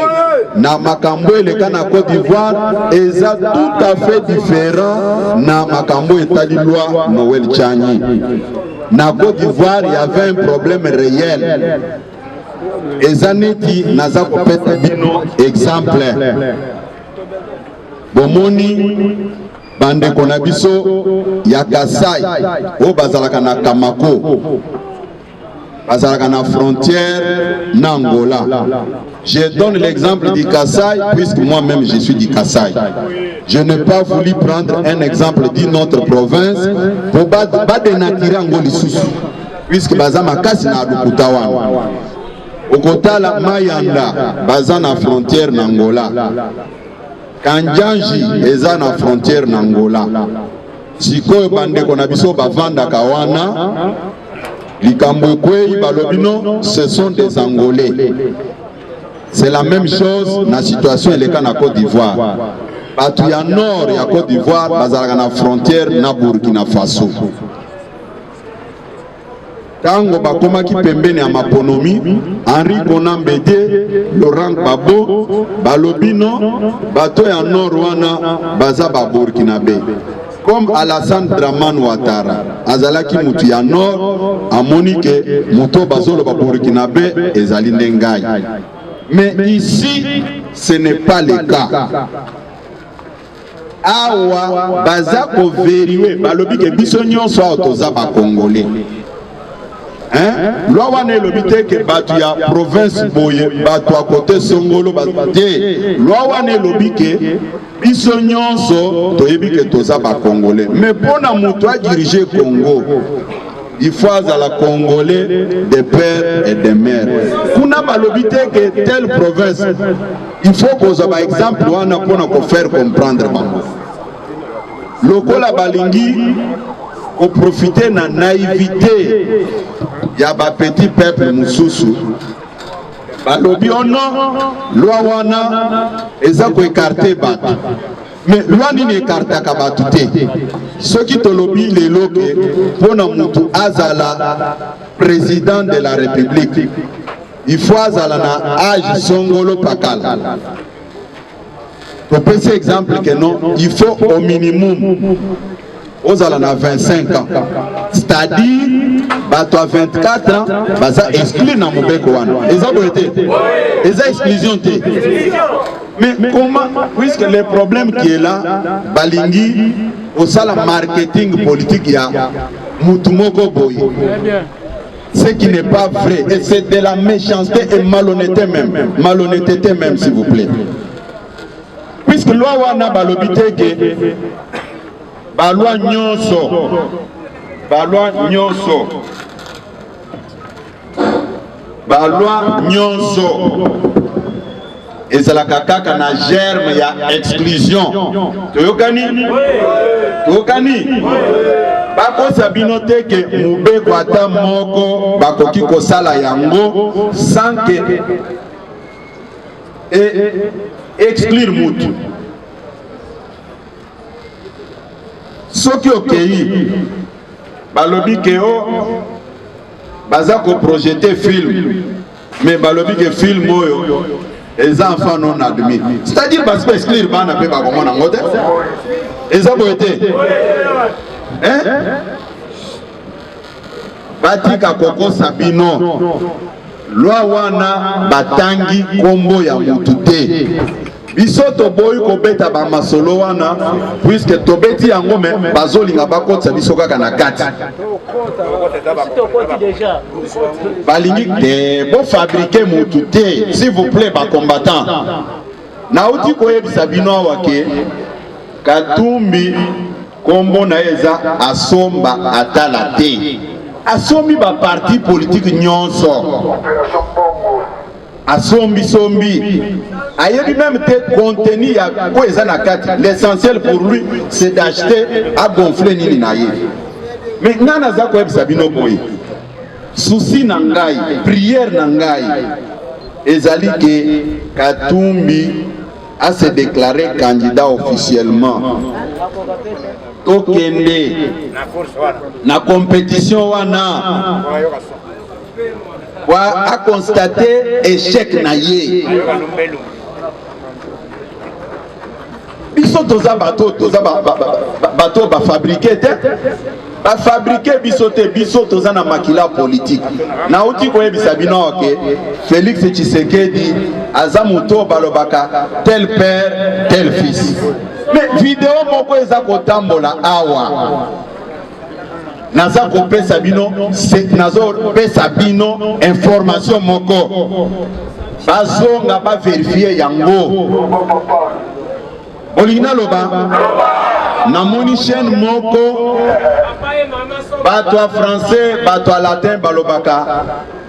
Speaker 1: Na makambo et le Ghana Côte d'Ivoire, et ça tout à fait différent. Na makambo et tali loi Noël Tchani. Na Côte d'Ivoire, il y avait un problème réel. Et Zaneti naza kopeta bino exemple. Bomoni bande konabiso ya Kasai o bazalaka na Kamako. Bazalaka na frontière n'Angola. Je donne l'exemple du Kasaï puisque moi-même je suis du Kasaï. Je n'ai pas voulu prendre un exemple d'une autre province pour badenakiri Angoli Susu puisque bazama kasi na Lukutawana. Okotala Mayanda bazana frontière n'Angola. Kanjanji eza na frontière n'Angola. Sikoyo bande konabiso bavanda kawana. Likamboukwei balobino, ce sont des Angolais. C'est la même chose dans la situation de la Côte d'Ivoire. Batu ya nord ya Côte d'Ivoire, bazalaka na frontière na Burkina Faso. Tango bakoma ki pembeni ya maponomi, Henri Konan Bédié, Laurent Gbagbo, balobino, bato ya nord wana baza ba Burkinabe. Comme Alassane Dramane Ouattara, azalaki mutu ya nord, amonike muto bazolo ba Burkinabe ezali ndengai. Mais ici, ce n'est pas le cas. Awa bazako veriwe balobike biso nyonso autoza ba Congolais. Hein? Loi wane lobite ke batu ya province boye batu à côté Songolo bazate. Loi wane lobike biso nyonso toyebi ke toza ba Congolais. Mais pona mutu a diriger Congo, il faut à la Congolais des pères et des mères. Kuna balobite que telle province, il faut qu'on ait exemple pour faire comprendre. Lokola balingi, on profite de la naïveté. Il y a un petit peuple Moussoussou. Balobi ono, loi wana, ezako écarté bat. Mais loi ni écarté kabatute. Ceux qui te lobby les loke pour mutu azala président de la République. Il faut azala na âge songolo pakal. Pour passer exemple que non, il faut au minimum ozala na 25 ans. C'est-à-dire bato à 24 ans, baza exclu na mobeko wana. Ezabo été. Eza exclusion té. Mais comment, puisque le problème qui est là, balingi au sala marketing politique il y a mutumoko boy. Ce qui n'est pas vrai, et c'est de la méchanceté et malhonnêteté même, s'il vous plaît. Puisque loi wana balobite ke balwa nyonso et c'est la kaka na germe ya exclusion. Toyokani bako sabino te ke mube kwata moko bakoki kosala yango sans que exclure mutu. Soki okei balobi ke o bazako projeter film, mais balobi ke film oyo les enfants non admis. C'est-à-dire parce que exclure bana pe ba komona ngote. Eza boete. Hein? Batika koko sabino. Loi wana batangi kombo ya mutu te. biso toboyi kobeta ba masolo wana puisque tobeti yango me bazolinga bakotisa biso kaka na kati balingi te bofabrike mutu te s'il vous plaît bacombattant nauti koyebisa bino awa ke Katumbi kombo na eza asomba atala te asombi ba parti politique nyonso asombi sombi ayebi même te contenu ya ko eza na kati l'essentiel pour lui c'est d'acheter à gonfler nini na ye mais nana za koyebisa bino boye souci na ngai prière na ngai ezali ke Katumbi a se déclaré candidat officiellement tokende na compétition wana a constaté échec na ye biso toza bato bafabrike te bafabrike biso te biso toza na makila politique nauti koyebisa bino ke Félix Tshisekedi aza moto balobaka tel père tel fils mais vidéo moko eza kotambola awa naza kopesa bino nazopesa bino information moko bazonga bavérifie yango olingina loba namoni chaîne moko bato ya français bato ya latin balobaka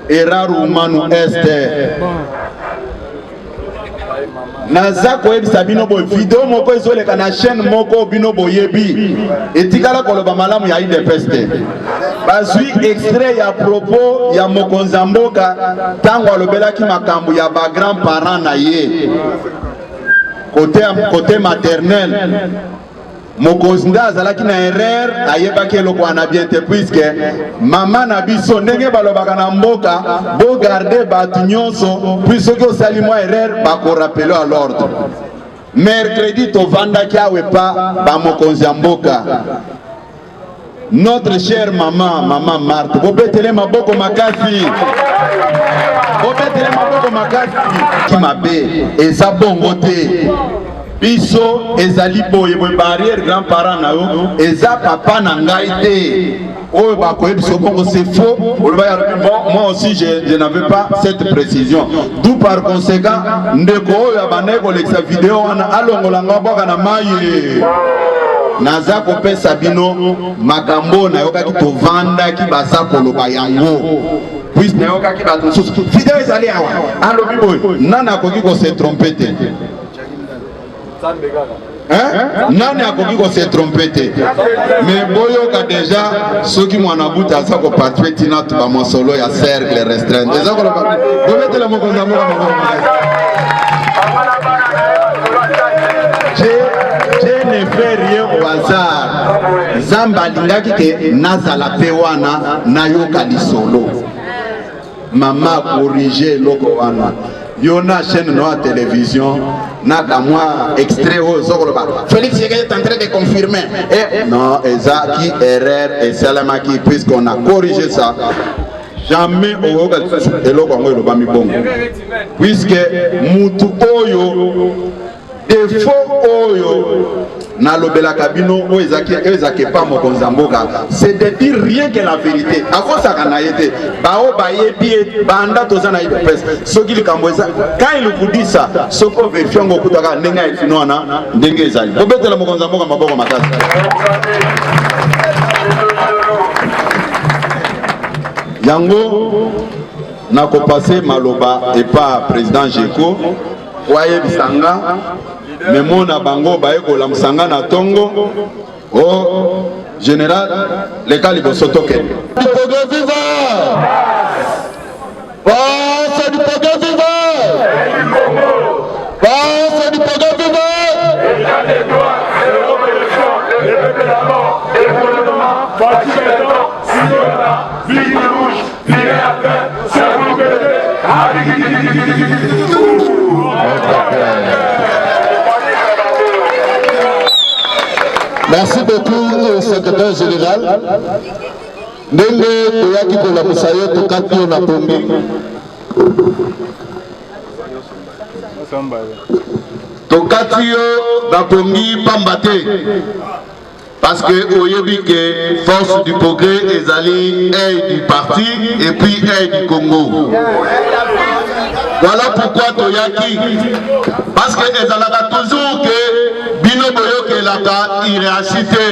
Speaker 1: erreur humano este naza koyebisa bino boye video moko ezoleka na chaîne moko bino boyebi etikala koloba malamu ya UDPS te bazwi extrait ya propos ya mokonzi ya mboka ntango alobelaki makambo ya ba grand parent na ye côté maternel mokonzi nde azalaki na erreur ayebaki eloko wana bien te puisque mama na biso ndenge balobaka na mboka bogarde bato nyonso puis soki osali mwa erreur bakorapele à l'ordre mercredi tovandaki awe pa bamokonzi ya mboka notre chère maman Marthe bobetele maboko makasi bobetele maboko makasi kimabe eza bongo te biso ezali boye boye barrière grand parent na yo eza papa na ngai te oyo bakoyebiso bongo c'est faux moi aussi je n'avais pas cette précision d'où par conséquent ndeko oyo abandaki kolekisa video wana alongolanga boka na mayi naza kopesa bino makambo nayokaki tovandaki baza koloba yango puis nayokaki bato mosusu video ezali awa alobi boye nani akoki kose trompe te nani akoki kose trompe te mais boyoka déjà soki mwana buta aza koparticipe tina to bamosolo ya cercle restreint eza koloba bobetela mokonzi ya mboka je ne fais rien au hasard nzambe alingaki ke nazala pe wana nayoka lisolo mama corrige eloko wana yo na chaîne no à télévision na kamwa extrait au zokoloba Félix est en train de confirmer non ezaki erreur et salamaki puisqu'on a corrigé ça jamais oyoka eloko ngo eloba mibongo puisque mutu oyo défaut oyo na lobela kabino o ezaki pas mokonzi ya mboka c'est de dire rien que la vérité akosaka na yete bao bayebi banda toza na UDPS soki likambo eza quand il vous dit ça soko vérifie ngo kutaka ndenge efino wana ndenge ezali bobetela mokonzi ya mboka maboko makasi yango na kopase maloba et pas président Jeko waye bisanga memona bango bayekola musanga na tongo o général lekali bosoto ke Pogo viva Passe du Pogo viva Passe du Pogo viva L'état des droits et de l'opposition le peuple d'abord et le gouvernement parti maintenant Sigona Vigue rouge Vigue à fin c'est vous Merci beaucoup au secrétaire général. Ndenge toyaki kolamusa yo tokati yo na pombi.
Speaker 2: tokati yo bapongi pambate parce que oyebi que force du progrès ezali aide du parti et puis aide du Congo. Voilà pourquoi toyaki parce que ezalaka toujours que bino boyokelaka irréacité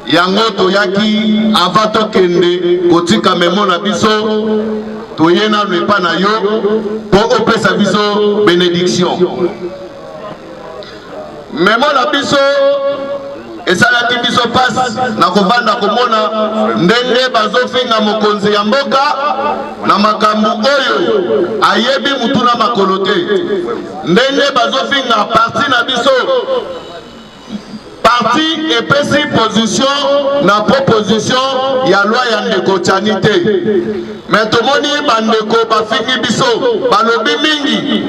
Speaker 2: yango toyaki avant tokende kotika memo na biso toyena lepa na yo po opesa biso bénédiction memo na biso esalaki biso passe na kovanda komona ndenge bazofinga mokonzi ya mboka na makambo oyo ayebi mutu na makolo te ndenge bazofinga parti na biso parti epesi position na proposition ya loi ya ndeko Tchani te mais tomoni bandeko bafingi biso balobi mingi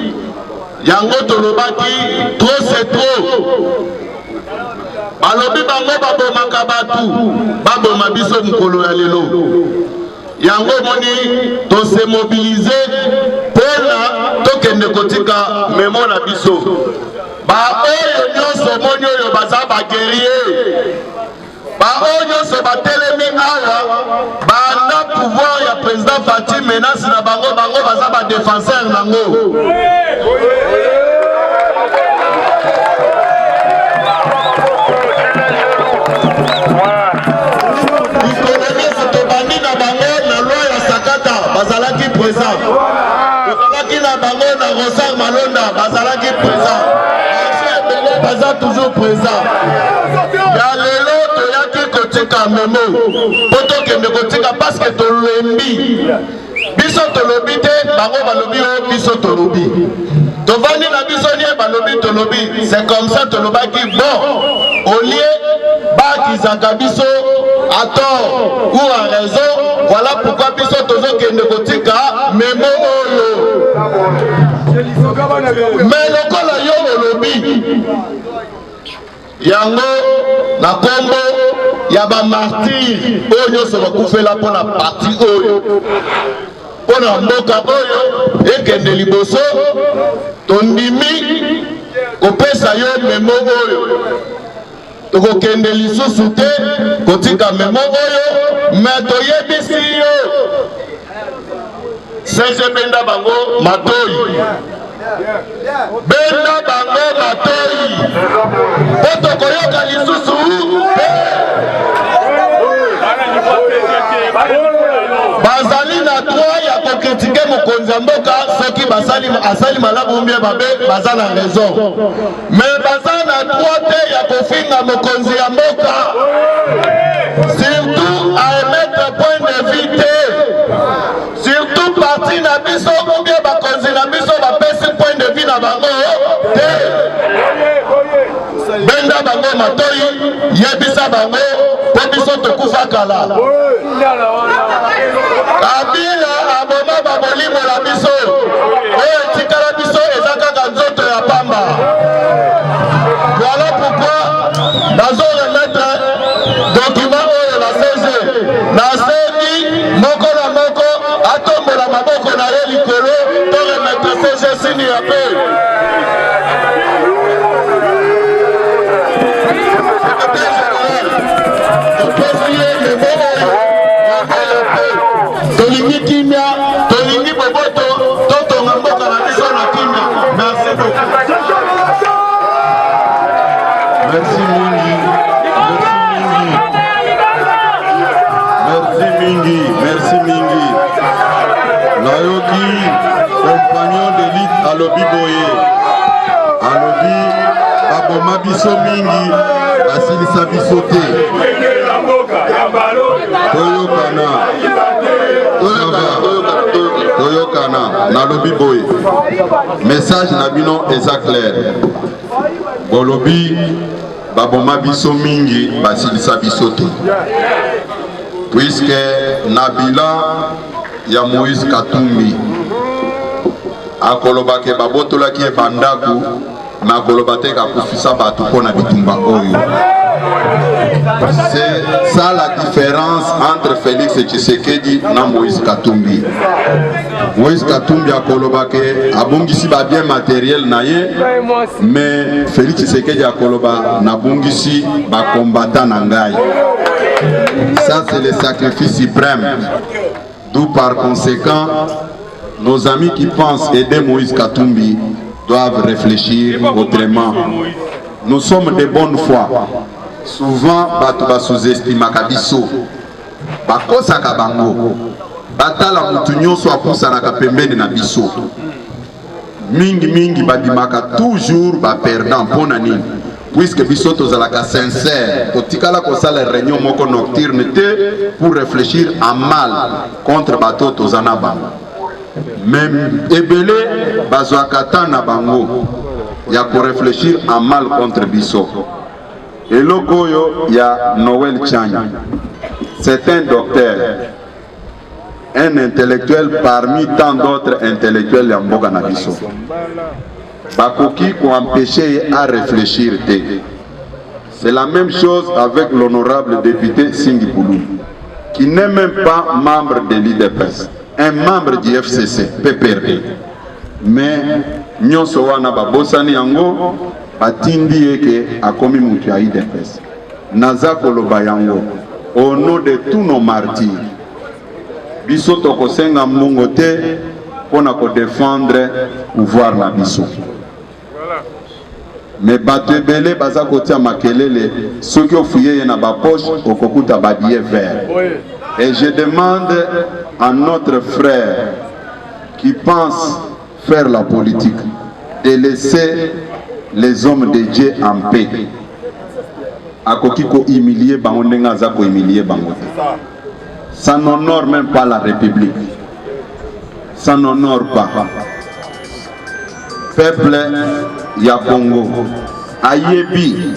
Speaker 2: yango tolobaki trop c'est trop balobi bango babomaka batu baboma biso mokolo ya lelo yango moni tose mobilize pona tokende kotika memo na biso ba oyo nyonso moni oyo baza baguerrier ba oyo nyonso batelemi awa banda pouvoir ya président Faty menace na bango baza ba défenseur nango bazalaki présent bazalaki na bango na Rosar Malonda bazalaki présent baza toujours présent ya lelo toyaki kotika memo po tokende kotika parce que tolembi biso tolobi te bango balobi o biso tolobi tovandi na biso nie balobi tolobi c'est comme ça tolobaki bon au lieu bakizaka biso à tort ou à raison voilà pourquoi biso tozokende kotika memo oyo mais lokola yo olobi yango na kombo ya bamartire oyo nyonso bakufela mpona parti oyo mpona mboka oyo ekende liboso tondimi kopesa yo memo oyo tokokende lisusu te kotika memo oyo me toyebisi yo sese benda bango matoyi benda bango matoyi po tokoyoka lisusu bazali na droit ya kokritike mokonzi ya mboka soki asali malamu mbie babe baza na raison mais baza na droit te ya kofinga mokonzi ya mboka surtout à émettre point de vue te surtout parti na biso mbie bakonzi na biso bapesi point de vue na bango te benda bango matoyi yebisa bango po biso tokufa kala Kabila aboma babolimo la biso oyo etikala biso eza kaka nzoto ya pamba. Voilà pourquoi nazo remettre document oyo na CG nasengi moko na moko atombola maboko na ye likolo to remettre CG sini ya pe tolingi kimia tolingi boboto totonga mboka na biso na kimia. Merci beaucoup. Merci mingi. Merci mingi. Merci mingi. Nayoki compagnon d'élite alobi boye alobi baboma biso mingi basilisa biso te toyokana nalobi boye message na bino eza clair bolobi baboma biso mingi basilisa biso te puisque na bilan ya Moïse Katumbi akolobake babotolaki bandako na kolobate kakufisa bato mpona bitumba oyo
Speaker 1: C'est ça la différence entre Félix Tshisekedi et Moïse Katumbi. Moïse Katumbi a kolobake abungisi ba bien matériel naye, mais Félix Tshisekedi a koloba na bungisi ba combattant nangai. Ça c'est le sacrifice suprême. D'où par conséquent, nos amis qui pensent aider Moïse Katumbi doivent réfléchir autrement. Nous sommes de bonne foi. Souvent, batu sous-estime kabiso. Bakosa kabango. Batala mutunyo so apusa na kapembeni na biso. Mingi badimaka toujours ba perdant pona nini. Puisque biso tozalaka sincère, totikala kosala réunion moko nocturne te pour réfléchir à mal contre bato tozana bango. Même ebele bazwakata na bango ya ko réfléchir à mal contre biso. Et logoyo ya Noël Chanya. C'est un docteur, un intellectuel parmi tant d'autres intellectuels ya mboka na biso. Bakoki ko empêcher à réfléchir. C'est la même chose avec l'honorable député Singi Poulou, qui n'est même pas membre de l'IDPS, un membre du FCC, PPRD. Mais nyonso wana babosani yango batindi eke akomi mutu ya IDPS. Naza koloba yango au nom de tous nos martyrs. Biso tokosenga mbongo te pona ko défendre pouvoir na biso. Mais bato ebele baza kotia makelele soki ofouye na ba poche okokuta ba billet vert. Et je demande à notre frère qui pense faire la politique de laisser les hommes de Dieu en paix. Akoki ko humilier bango ndenga za ko humilier bango. Ça n'honore même pas la République. Ça n'honore pas. Peuple ya Congo ayebi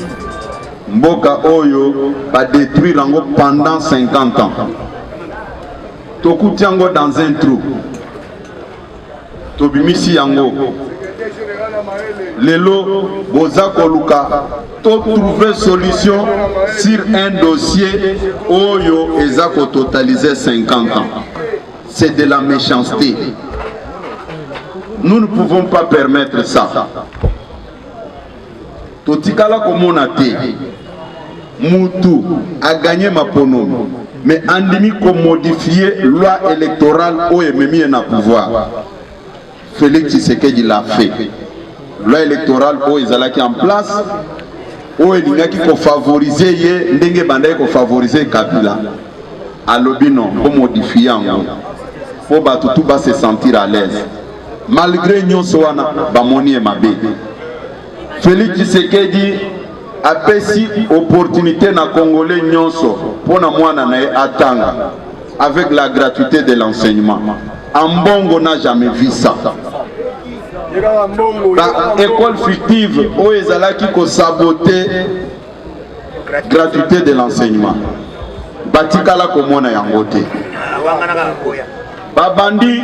Speaker 1: mboka oyo ba détruire yango pendant 50 ans. Tokuti yango dans un trou. Tobimisi yango. Lelo boza koluka to trouver solution sur un dossier oyo ezako totaliser 50 ans. C'est de la méchanceté. Nous ne pouvons pas permettre ça. Totikala komona te. Moutou a gagné ma pono. Mais andimi ko modifier loi électorale au ememi na pouvoir. Félix Tshisekedi l'a fait. Loi électorale au ezalaki en place. Au elingaki ko favoriser ye ndenge bandai ko favoriser Kabila. Alobi non, ko modifier yango. Pour batutu ba se sentir à l'aise. Malgré nyonso wana bamoni e mabe. Félix Tshisekedi a pesi opportunité na Congolais nyonso pona mwana na atanga avec la gratuité de l'enseignement. Ambongo n'a jamais vu ça. La école fictive où ezalaki ko saboter gratuité de l'enseignement. Batikala komona yango te. Babandi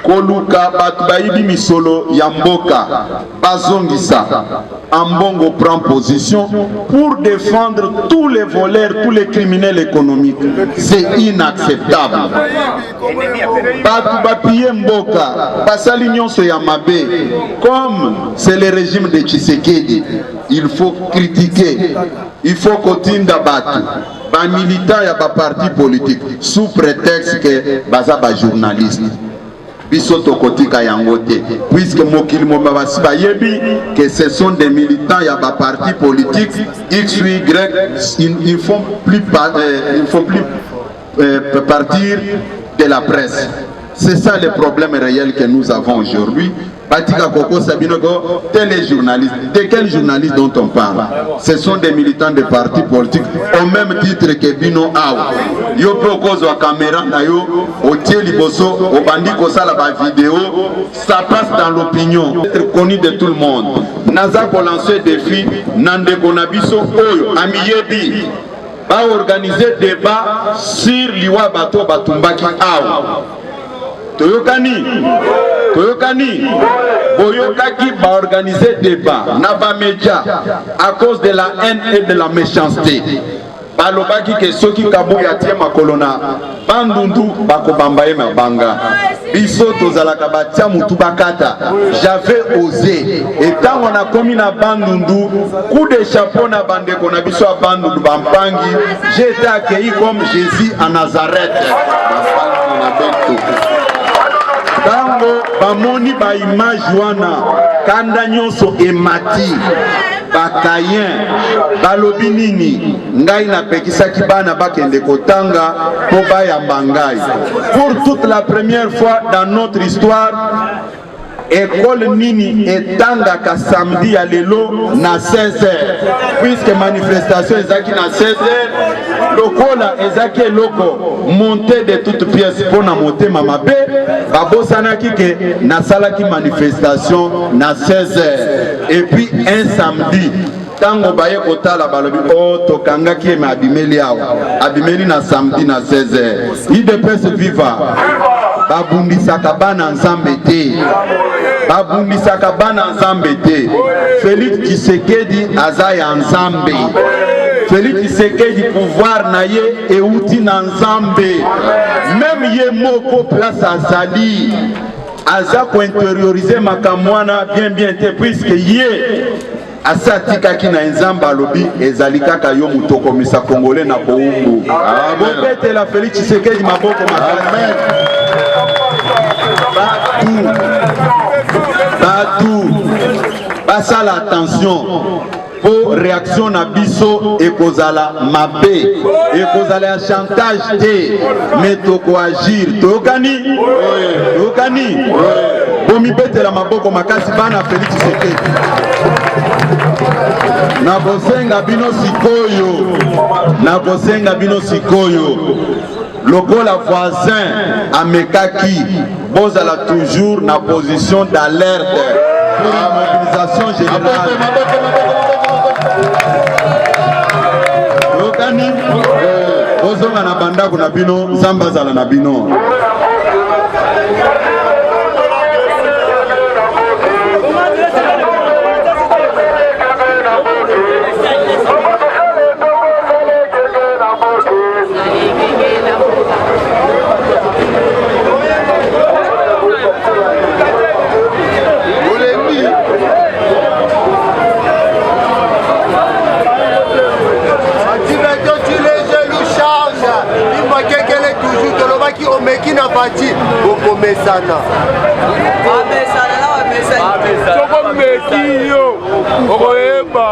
Speaker 1: koluka batu bayibi misolo ya mboka bazongisa. Ambongo prend position pour défendre tous les voleurs, tous les criminels économiques. C'est inacceptable. Batu bapie mboka basali nyonso ya mabe. Comme c'est le régime de Tshisekedi, il faut critiquer, il faut kotinda batu ba militants ya ba parti politique sous prétexte que baza ba journaliste. Bisoto kotika yangote, puisque mokili mobabasi bayebi que ce sont des militants ya ba parti politique X ou Y, ils font plus partir de la presse. C'est ça le problème réel que nous avons aujourd'hui. Batika Koko Sabinogo, tel journaliste. De quel journaliste dont on parle? Ce sont des militants de partis politiques au même titre que Bino Aou. Yo propose wa caméra na yo, au tiers liboso, au bandit kosala ba vidéo, ça passe dans l'opinion. Être connu de tout le monde. Naza pour lancer défi, Nande Konabiso Oyo, Amiyebi, va organiser débat sur Liwa Bato Batumbaki Aou. Toyokani, boyokaki ba organiser débat na ba média à cause de la haine et de la méchanceté. Balobaki ke soki kabuya tie makolo na bandundu bakobamba ye mabanga biso tozalaka batia mutu bakata. J'avais osé etant on a commis na bandundu coup de chapeau na bandeko na biso ya bandundu bampangi. J'ai été accueilli comme Jésus à Nazareth. Tango bamoni ba image wana kanda nyonso emati bakayen balobi nini ngai napekisaki bana bakende kotanga po bayamba ngai. Pour toute la première fois dans notre histoire, école nini etangaka samedi ya lelo na 16h, puisque manifestation ezaki na 16h. Lokola ezaki eloko monté de toutes pièces pour na motema mabe babosanaki ke nasalaki manifestation na 16h. Et puis un samedi tango baye kotala balobi o tokangaki me abimeli awa abimeli na samedi na 16h. IDPS viva babundisaka bana nzambe te, babundisaka bana nzambe te. Félix Tshisekedi aza ya nzambe. Félix Tshisekedi pouvoir na ye euti na nzambe. Même ye moko place azali aza ko intérioriser makamwana bien te, puisque ye asatikaki na nzambe alobi ezali kaka yo mutokomisa congolais na boumbu. Bobete la Félix Tshisekedi maboko makasi. Batou basala attention pour réaction na biso ekozala mabe, ekozala ya chantage te, mais toko agir. Tokani bomi bete la maboko makasi bana Félix Tshisekedi. Nakosenga bino sikoyo lokola voisin amekaki bozala toujours na position d'alerte pour la mobilisation générale. Yokani bozonga na bandako na bino nzambe azala na bino.
Speaker 3: Omekina bati okomesana soko meki yo okoyeba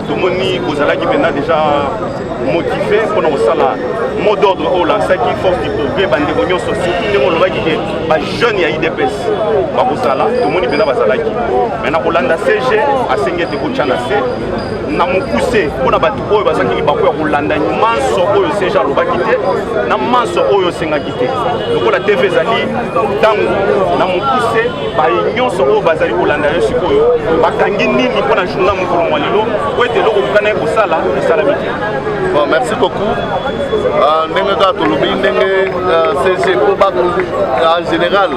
Speaker 4: Tomoni kozalaki pena déjà motivé pour nous sala mot d'ordre au lancaki force du progrès bandeko nyonso surtout ndenge olobaki ke ba jeune ya IDPS bakosala tomoni pena bazalaki maintenant kolanda CG asenge te kochana se na mokuse mpona bato oyo bazalaki bakoya kolanda manso oyo CG alobaki te na manso oyo osengaki te lokola TV ezali ntango na mokuse baye nyonso oyo bazali kolanda yo sikoyo bakangi nini mpona journal mokolo mwa lelo po ete eloko kokana ye kosala esalami te.
Speaker 5: Bon, merci beaucoup. Ndenge kaka tolobi ndenge CG en général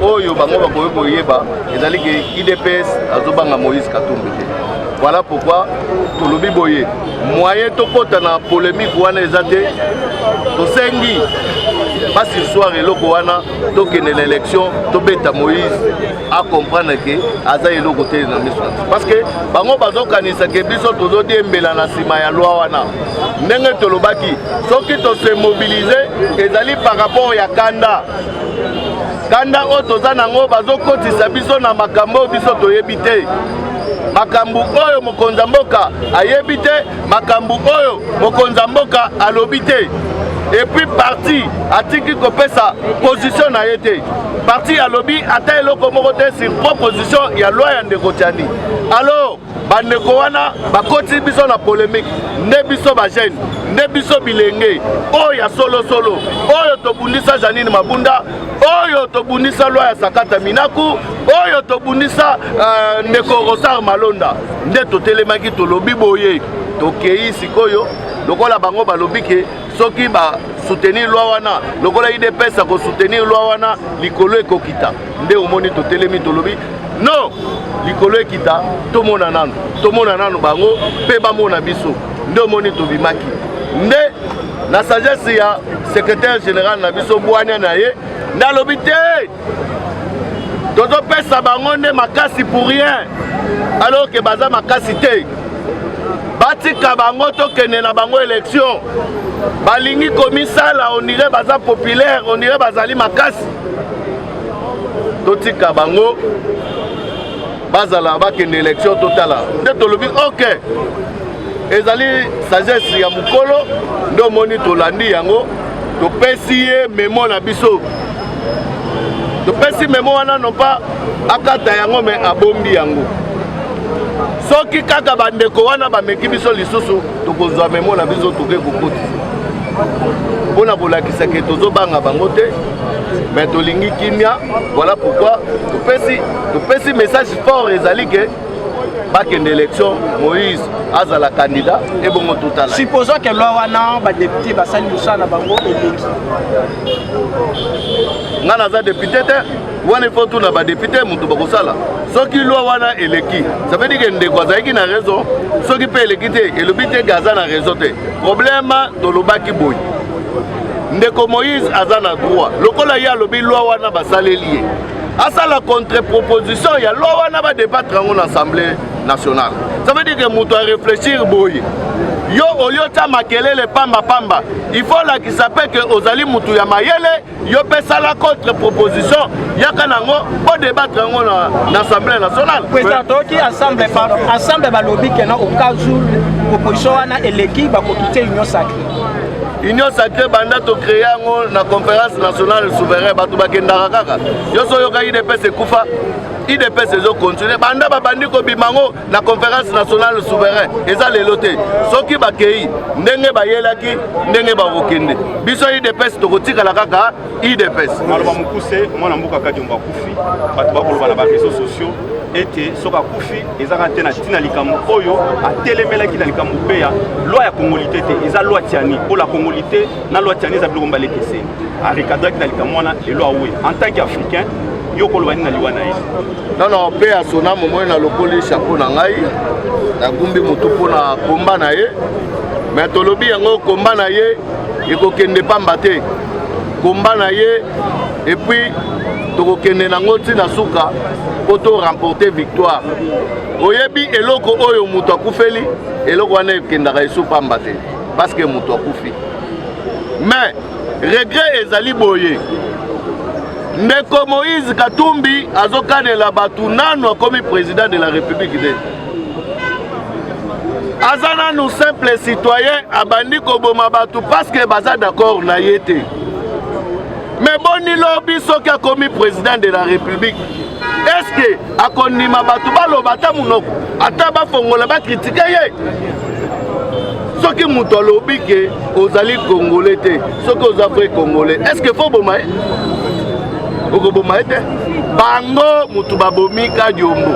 Speaker 5: oyo bango bakoki koyeba ezali ke IDPS azobanga Moïse Katumbi te. Voilà pourquoi tolobi boye moyen tokota na polémique wana eza te tosengi basi soir eloko wana tokende na élection tobeta Moïse à comprendre que aza eloko te na miso parce que bango bazokanisa ke biso tozodiembela na sima ya loi wana ndenge tolobaki soki to se mobiliser ezali par rapport ya kanda o toza nango bazokotisa biso na makambo biso toyebi te makambu oyo mokonza mboka ayebi te makambu oyo mokonza mboka alobi te et puis parti atiki kopesa position na yete parti alobi ata eloko moko te sur proposition ya loi ya ndeko Tiani alors bandeko wana bakoti biso na polémique nde biso ba jeune nde biso bilenge oyo ya solo oyo tobundisa Janine Mabunda oyo tobundisa loi ya Sakata Minaku oyo tobundisa ndeko Rosar Malonda nde totelemaki tolobi boye tokei sikoyo lokola bango balobi ke soki ba soutenir loi wana lokola IDPS ko soutenir loi wana likolo ekokita nde omoni totelemi tolobi non likolo ekita tomona nanu bango pe bamona biso nde omoni tobimaki nde na sagesse ya secrétaire général na biso bwania na ye nde alobi te tozopesa bango nde makasi pour rien alors que baza makasi te batika bango tokende na bango élection balingi komisala on dirait baza populaire on dirait bazali makasi totika bango bazala bakende élection totala nde tolobi ok ezali sagesse ya mukolo nde omoni tolandi yango topesi ye memo na biso topesi memo wana non pas akata yango me abombi yango soki kaka bandeko wana bameki biso lisusu tokozwa memo na biso toke kokoti mpona kolakisa ke tozobanga bango te mais tolingi kimia voilà pourquoi topesi message fort ezali ke bakende élection Moïse azala candidat et bongo totala
Speaker 6: supposons que loi wana ba député basali musana bango eleki
Speaker 5: ngana za député te wana il faut tout na ba député mutu bakosala soki loi wana eleki ça veut dire que ndeko azaki na raison soki pe eleki te elobi te gaza na raison te problème tolobaki boy ndeko Moïse aza na droit lokola ya lobi loi wana basaleli ye asa la contre-proposition ya loi wana ba débattre en assemblée nationale ça veut dire que mutu a réfléchir boy yo oliota makelele pamba il faut la qui s'appelle que ozali mutu ya mayele yo pesa la contre-proposition yaka nango po débattre en assemblée nationale
Speaker 6: président toki ensemble balobi que na au cas où opposition wana eleki ba kokite union sacrée
Speaker 5: Union sacrée banda to créer na conférence nationale souveraine batu bakendaka kaka yo so yoka IDPS ekufa IDPS ezo continuer banda babandi ko bimango na conférence nationale souveraine eza lelo te soki bakei ndenge bayelaki ndenge bakokende biso IDPS tokotikala kaka IDPS
Speaker 4: maloba mukuse mwana mbuka kadi mbakufi batu bakoloba na ba réseaux sociaux ete soka kufi ezaka te na tina likambo oyo atelemelaki na likambo pe ya loi ya congolité te eza loi Tiani pour la congolité na loi Tiani eza biloko mbalekese arikadraki na likambo wana lelo awe en tant qu'africain yo koloba nini na liwa na ye
Speaker 5: non pe ya sona momo na lokoli chapeau na ngai nagumbi mutu mpona komba na ye mais tolobi yango komba na ye ekokende pamba te komba na ye et puis tokokende nango ntina suka po to remporter victoire oyebi eloko oyo mutu akufeli eloko wana ekendaka esu pamba te parce que mutu akufi mais regret ezali boye ndeko Moïse Katumbi azokanela batu nanu akomi président de la République de azana nous simple citoyen abandi koboma batu parce que baza d'accord na yete mais boni lobi soki akomi président de la République est-ce que akondima batu baloba ata munoko ata bafongola bakritike ye soki mutu alobi ke ozali congolais te soki oza vrai congolais est-ce que faut boma ye okoboma ye te bango mutu babomi Kadiombo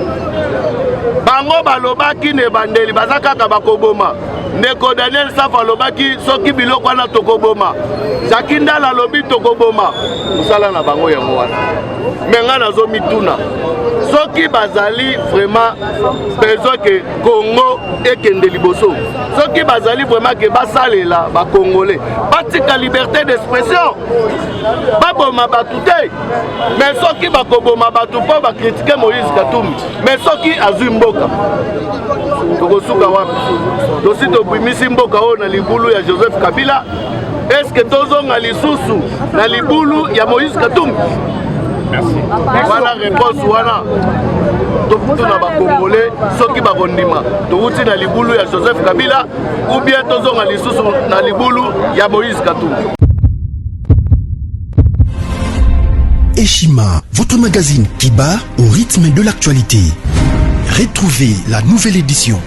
Speaker 5: bango balobaki ne bandeli baza kaka bakoboma ndeko Daniel Safa alobaki soki biloko wana tokoboma Jacques Ndala alobi tokoboma musala na bango yango wana me nga nazomituna soki bazali vraiment besoin que Congo ekende liboso, soki bazali vraiment que basalela ba Congolais batika liberté d'expression baboma batu te, mais soki bakoboma batu po bacritiquer Moïse Katumbi, mais soki azwi mboka tokosuka wapi? Tosi tobimisi mboka oyo na libulu ya Joseph Kabila, est-ce que tozonga lisusu na libulu ya Moïse Katumbi? Voilà réponse wana tokutuna ba Congolais soki bakondima touti na libulu ya Joseph Kabila ou bien tozonga lisusu na libulu ya Moïse Katumbi.
Speaker 7: Eshima, votre magazine qui bat au rythme de l'actualité. Retrouvez la nouvelle édition.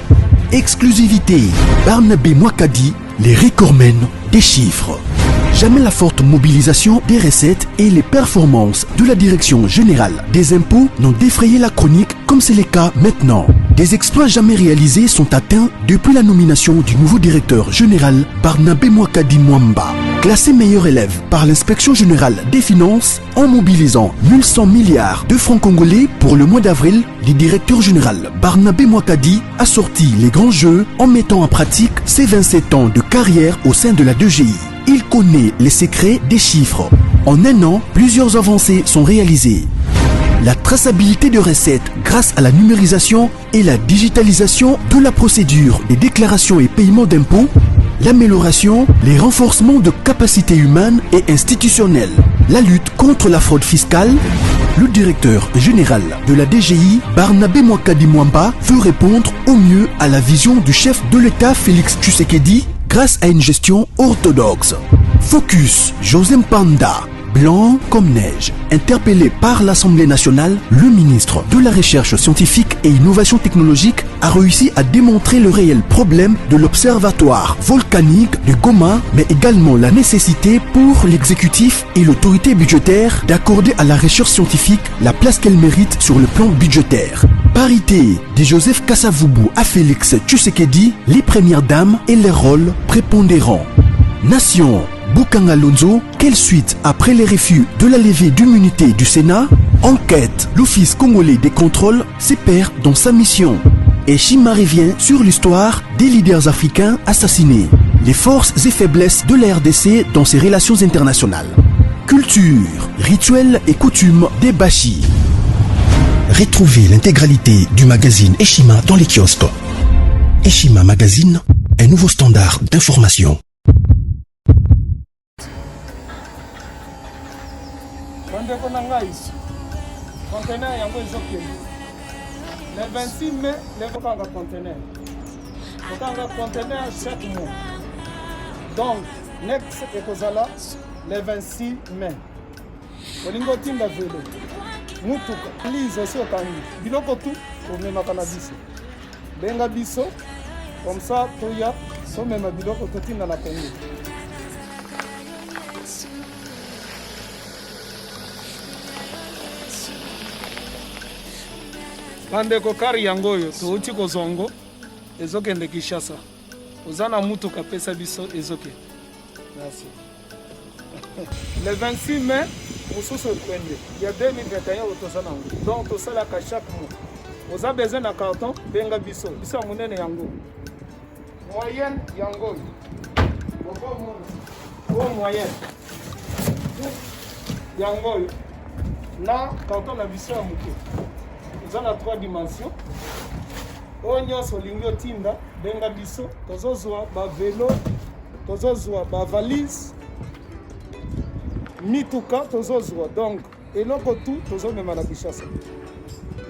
Speaker 7: Exclusivité, Barnabé Mwakadi, les recordmen des chiffres. Jamais la forte mobilisation des recettes et les performances de la Direction générale des impôts n'ont défrayé la chronique comme c'est le cas maintenant. Des exploits jamais réalisés sont atteints depuis la nomination du nouveau directeur général Barnabé Mwakadi Mwamba. Classé meilleur élève par l'inspection générale des finances en mobilisant 1100 milliards de francs congolais pour le mois d'avril, le directeur général Barnabé Mwakadi a sorti les grands jeux en mettant en pratique ses 27 ans de carrière au sein de la DGI. Il connaît les secrets des chiffres. En un an, plusieurs avancées sont réalisées. La traçabilité de recettes grâce à la numérisation et la digitalisation de la procédure des déclarations et paiements d'impôts, l'amélioration, les renforcements de capacités humaines et institutionnelles, la lutte contre la fraude fiscale. Le directeur général de la DGI, Barnabé Mwakadi Mwamba, veut répondre au mieux à la vision du chef de l'État Félix Tshisekedi grâce à une gestion orthodoxe. Focus, José Mpanda, blanc comme neige. Interpellé par l'Assemblée nationale, le ministre de la Recherche scientifique et innovation technologique a réussi à démontrer le réel problème de l'observatoire volcanique de Goma, mais également la nécessité pour l'exécutif et l'autorité budgétaire d'accorder à la recherche scientifique la place qu'elle mérite sur le plan budgétaire. Parité de Joseph Kasavubu à Félix Tshisekedi, les premières dames et les rôles prépondérants. Nation, Bukanga Lonzo, quelle suite après les refus de la levée d'immunité du Sénat? Enquête, l'Office congolais des contrôles se perd dans sa mission. Et Shima revient sur l'histoire des leaders africains assassinés, les forces et faiblesses de la RDC dans ses relations internationales. Culture, rituels et coutumes des Bashi. Retrouvez l'intégralité du magazine Eshima dans les kiosques. Eshima Magazine, un nouveau standard d'information.
Speaker 6: Le 26 mai, le conteneur. Conteneur chaque mois. Donc, next ekozala le 26 mai. Olingo tinda velo. Mutuka. Lise aussi okangi. Biloko tout, omemaka na biso. Benga biso, comme ça, toya, so mema biloko totinda na Congo. Bandeko kari yango oyo touti kozongo ezokende Kinshasa. Ozana mutuka pesa biso ezoke. Merci. Le 26 mai, mosusu ekwende. Ya 2021 otosana ngo. Donc tosala ka chaque mois. Oza besoin na carton benga biso. Biso munene yango. Moyenne yango. Bon moyenne. Yango. Na carton na biso ya muke. Nous avons 3 dimensions. Onyo solingo tinda benga biso tozozwa ba vélo, tozozwa ba valise, mituka tozozwa. Donc eloko tout tozomema na Kinshasa.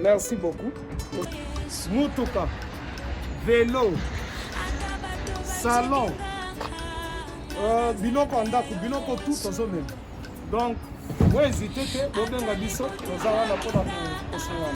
Speaker 6: Merci beaucoup. Mutuka, vélo, salon, biloko andako, biloko tout tozomema. Donc vous hésitez que vous benga biso tozala na pona ko